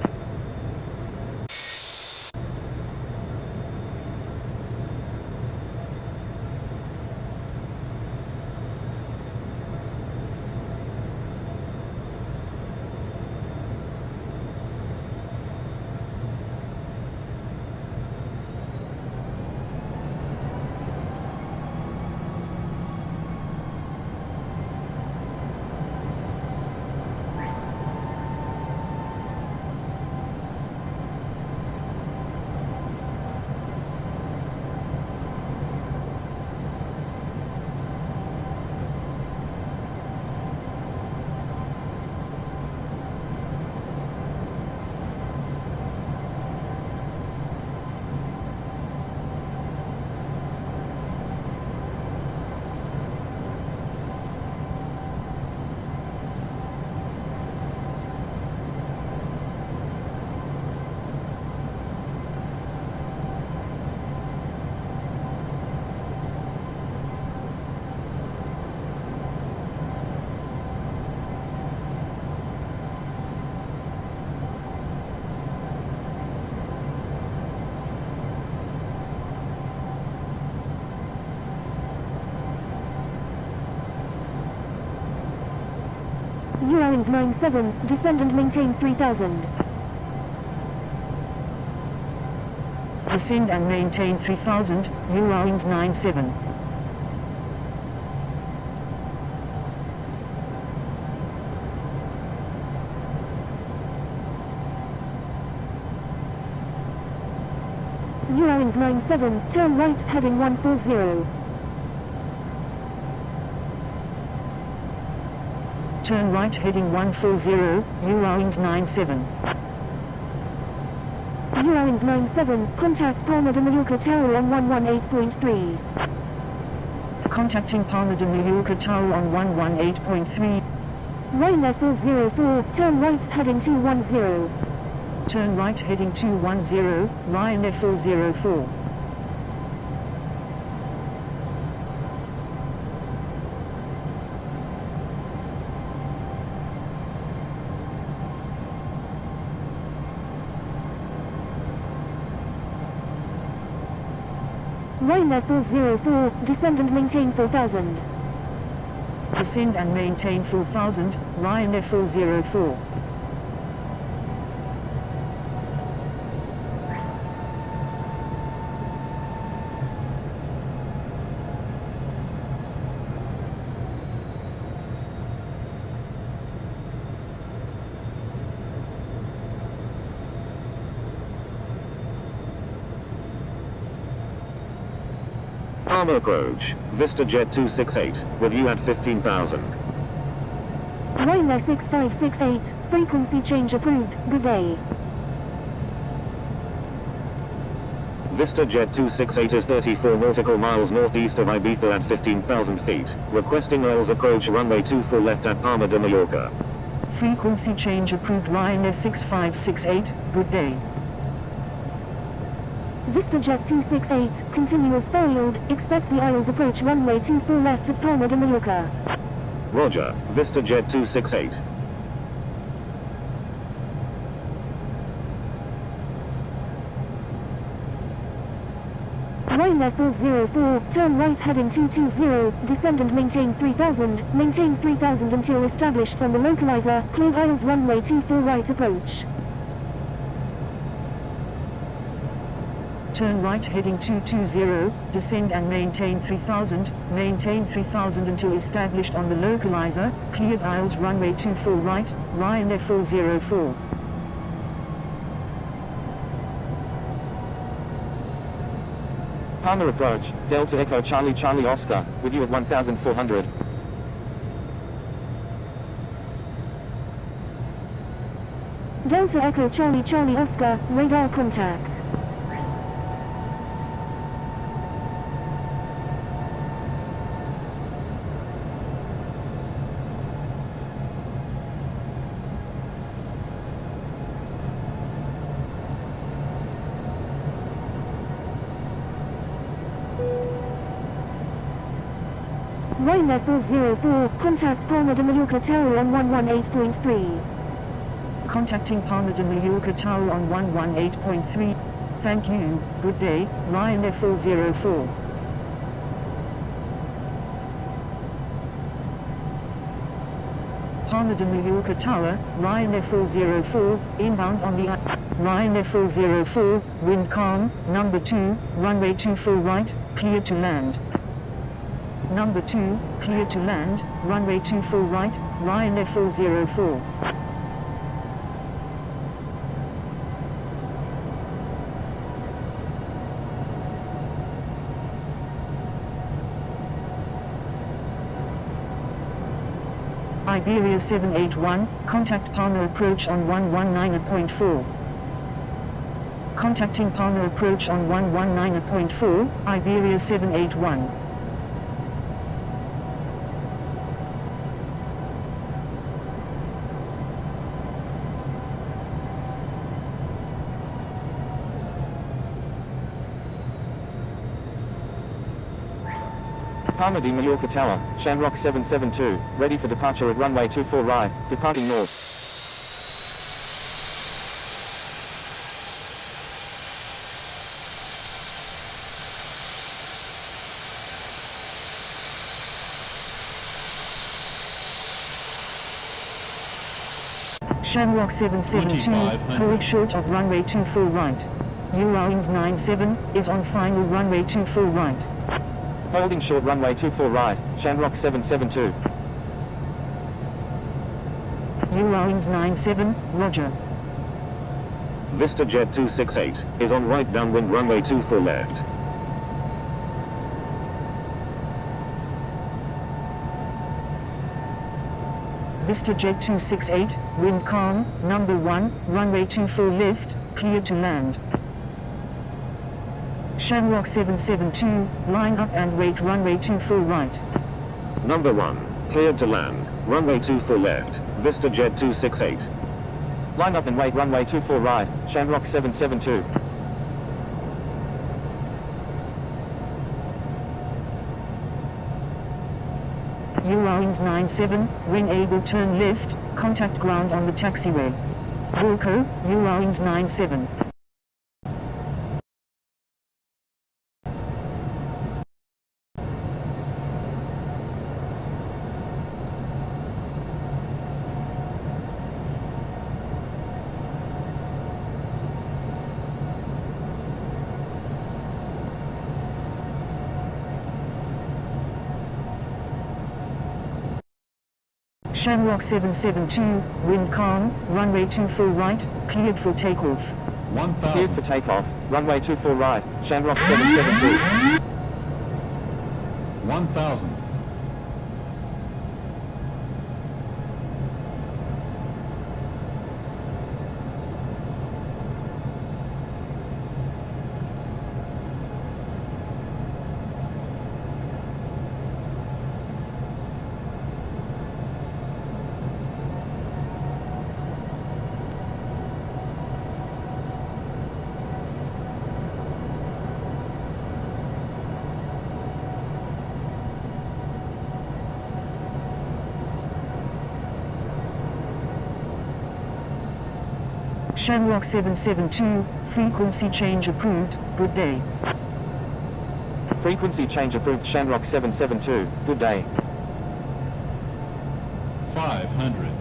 Eurowings 97, descend and maintain 3000. Descend and maintain 3000, Eurowings 97. Eurowings 97, turn right, heading 140. Turn right heading 140, Eurowings 97. Eurowings 97, contact Palma de Mallorca Tower on 118.3. Contacting Palma de Mallorca Tower on 118.3. Ryanair 404, turn right, heading 210. Turn right heading 210, Ryanair 404. Ryanair 404, descend and maintain 4000. Descend and maintain 4000, Ryanair 404. Palma approach, Vista Jet 268, with you at 15,000. Ryanair 6568, frequency change approved, good day. Vista Jet 268 is 34 nautical miles northeast of Ibiza at 15,000 feet, requesting oils approach runway 24 left at Palma de Mallorca. Frequency change approved, Ryanair 6568, good day. Vista Jet 268, continuous failed, expect the Isles approach runway 24 left at Palma de Mallorca. Roger, Vista Jet 268. Ryanair 404, turn right heading 220, descend and maintain 3000, maintain 3000 until established from the localizer, clear Isles runway 24 right approach. Turn right heading 220, descend and maintain 3000 until established on the localizer, cleared Isles runway 24 right, Ryanair 404. Palma approach, Delta Echo Charlie Charlie Oscar, with you at 1400. Delta Echo Charlie Charlie Oscar, radar contact. Ryanair 404, contact Palma de Mallorca Tower on 118.3. Contacting Palma de Mallorca Tower on 118.3. Thank you, good day, Ryanair 404. Palma de Mallorca Tower, Ryanair 404, inbound on the Ryanair 404, wind calm, number 2, runway 24 right, clear to land. Number 2, clear to land, runway 24 right, Ryanair 404. Iberia 781, contact Palma approach on 119.4. Contacting Palma approach on 119.4, Iberia 781. Palma de Mallorca Tower, Shamrock 772, ready for departure at runway 24 right, departing north. Shamrock 772, hold short of runway 24 right. Eurowings 97, is on final runway 24 right. Holding short runway 24 right, Shamrock 772. Eurowings 97, roger. Vista Jet 268, is on right downwind runway 24 left. Vista Jet 268, wind calm, number 1, runway 24 left, clear to land. Shamrock 772, line up and wait runway 24 right. Number 1, cleared to land, runway 24 left, Vista Jet 268. Line up and wait runway 24 right, Shamrock 772. Eurowings 97, wing able turn left, contact ground on the taxiway. Wilco, Eurowings 97. Shamrock 772, wind calm, runway 24 right, cleared for takeoff. 1000. Cleared for takeoff, runway 24 right, Shamrock 772. 1000. 'Shamrock 772, frequency change approved, good day. Frequency change approved, Shamrock 772, good day. 500.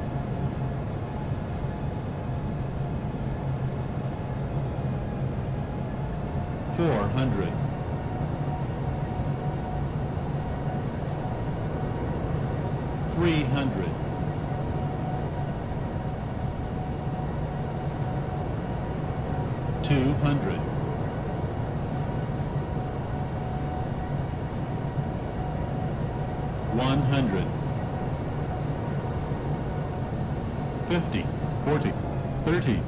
400. 300. 200. 100. 50, 40, 30,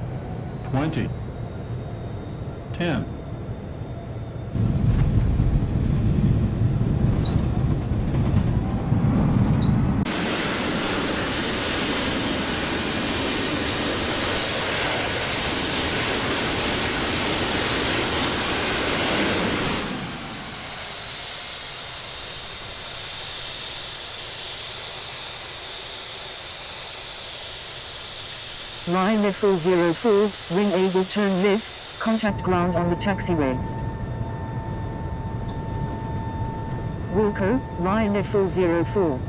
20, 10. Ryanair 404, wing able turn left, contact ground on the taxiway. Wilco, Ryanair 404.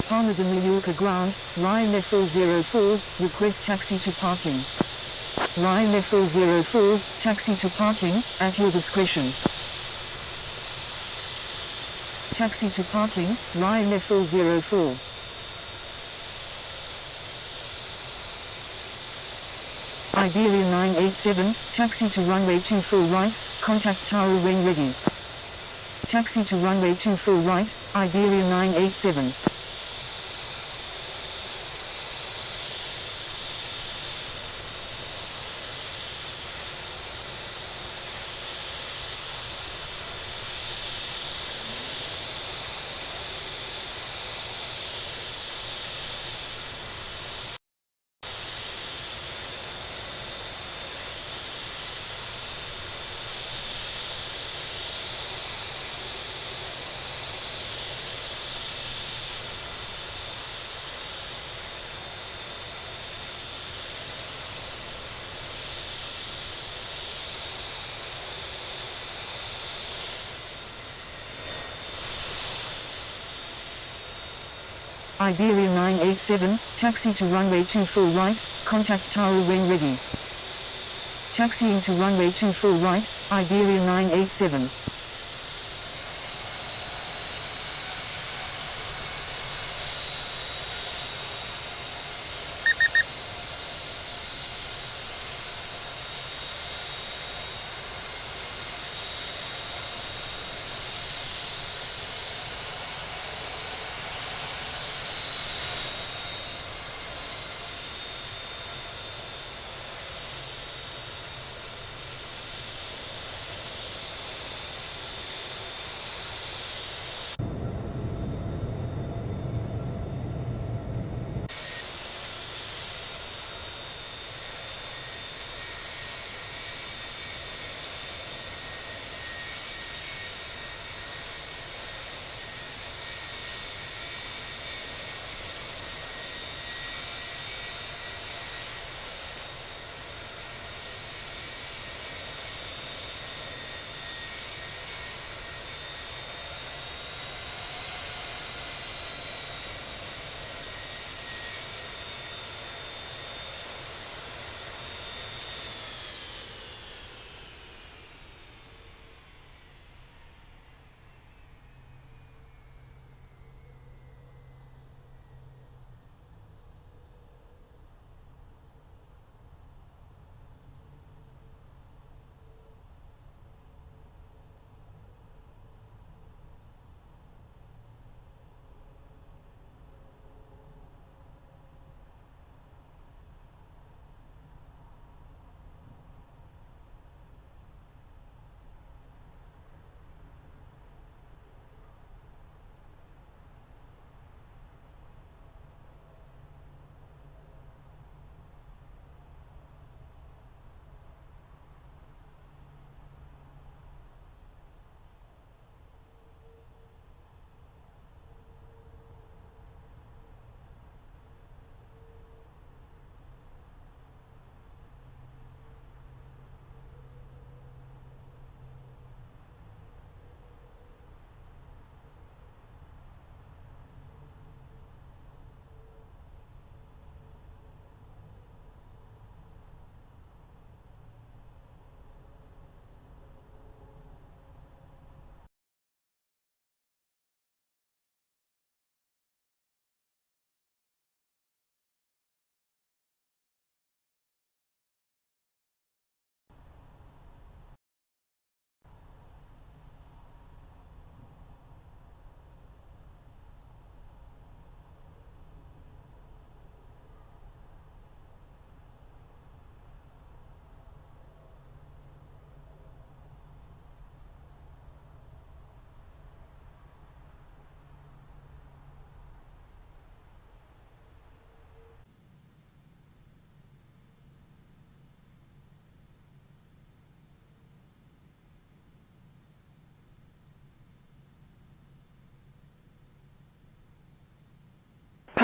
Palma de Mallorca ground, Ryanair 404, request taxi to parking. Ryanair 404, taxi to parking, at your discretion. Taxi to parking, Ryanair 404. Iberia 987, taxi to runway 24 right, contact tower when ready. Taxi to runway 24 right, Iberia 987. Iberia 987, taxi to runway 24 right, contact tower when ready. Taxiing to runway 24 right, Iberia 987.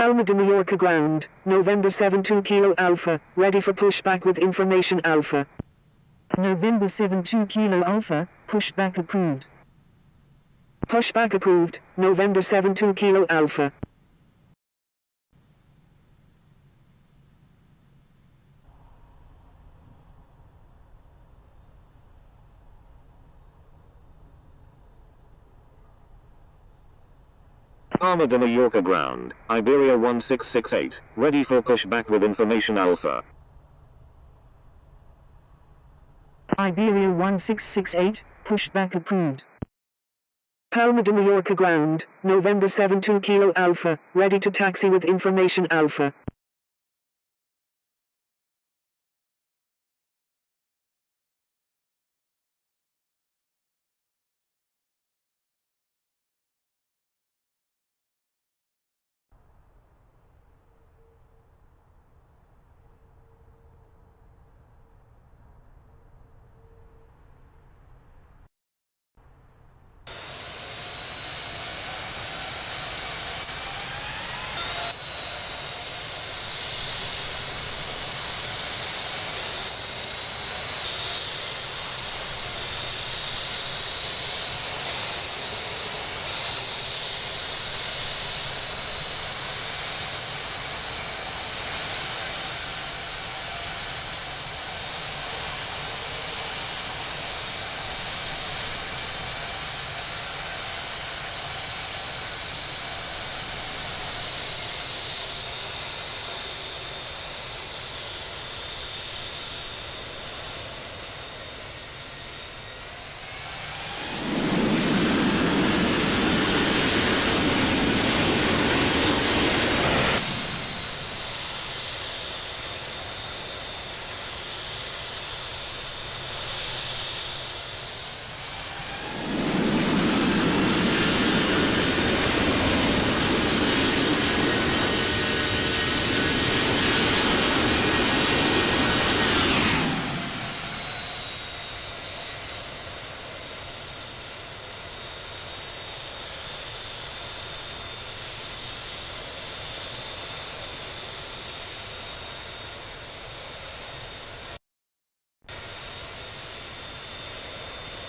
Palma de Mallorca ground, November 72 Kilo Alpha, ready for pushback with information Alpha. November 72 Kilo Alpha, pushback approved. Pushback approved, November 72 Kilo Alpha. Palma de Mallorca ground, Iberia 1668, ready for pushback with information Alpha. Iberia 1668, pushback approved. Palma de Mallorca ground, November 72 Kilo Alpha, ready to taxi with information Alpha.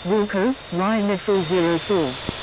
Wilco, Ryanair 404.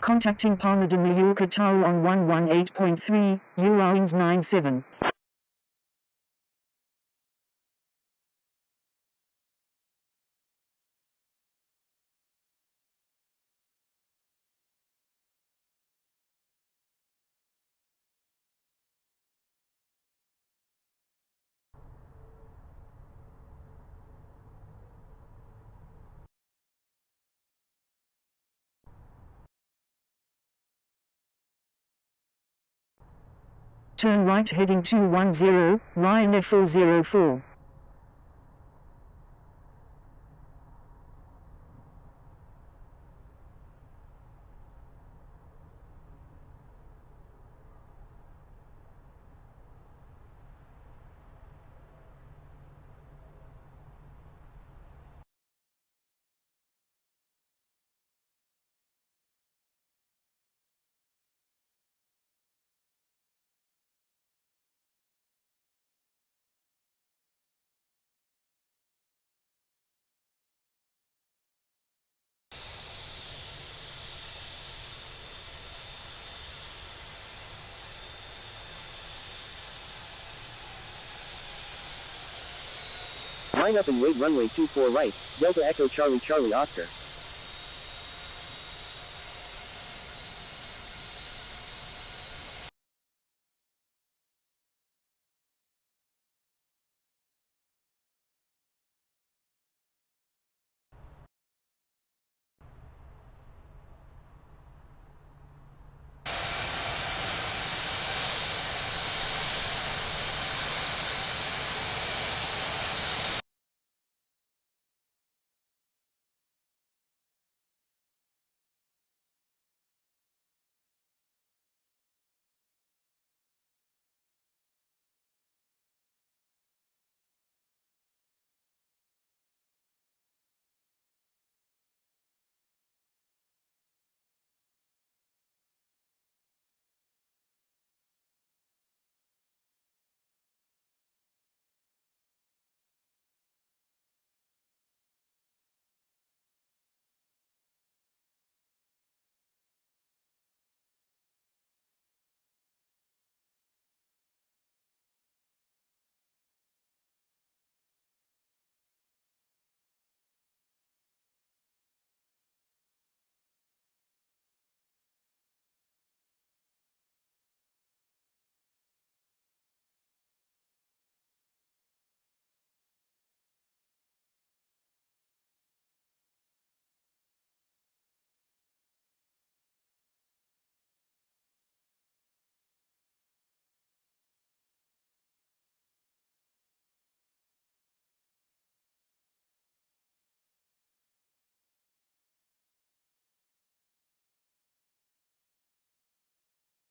Contacting Palma de Mallorca Tower on 118.3, Eurowings 97. Turn right heading 210, Ryanair 404. Line up and wait runway 24 right, Delta Echo Charlie Charlie Oscar.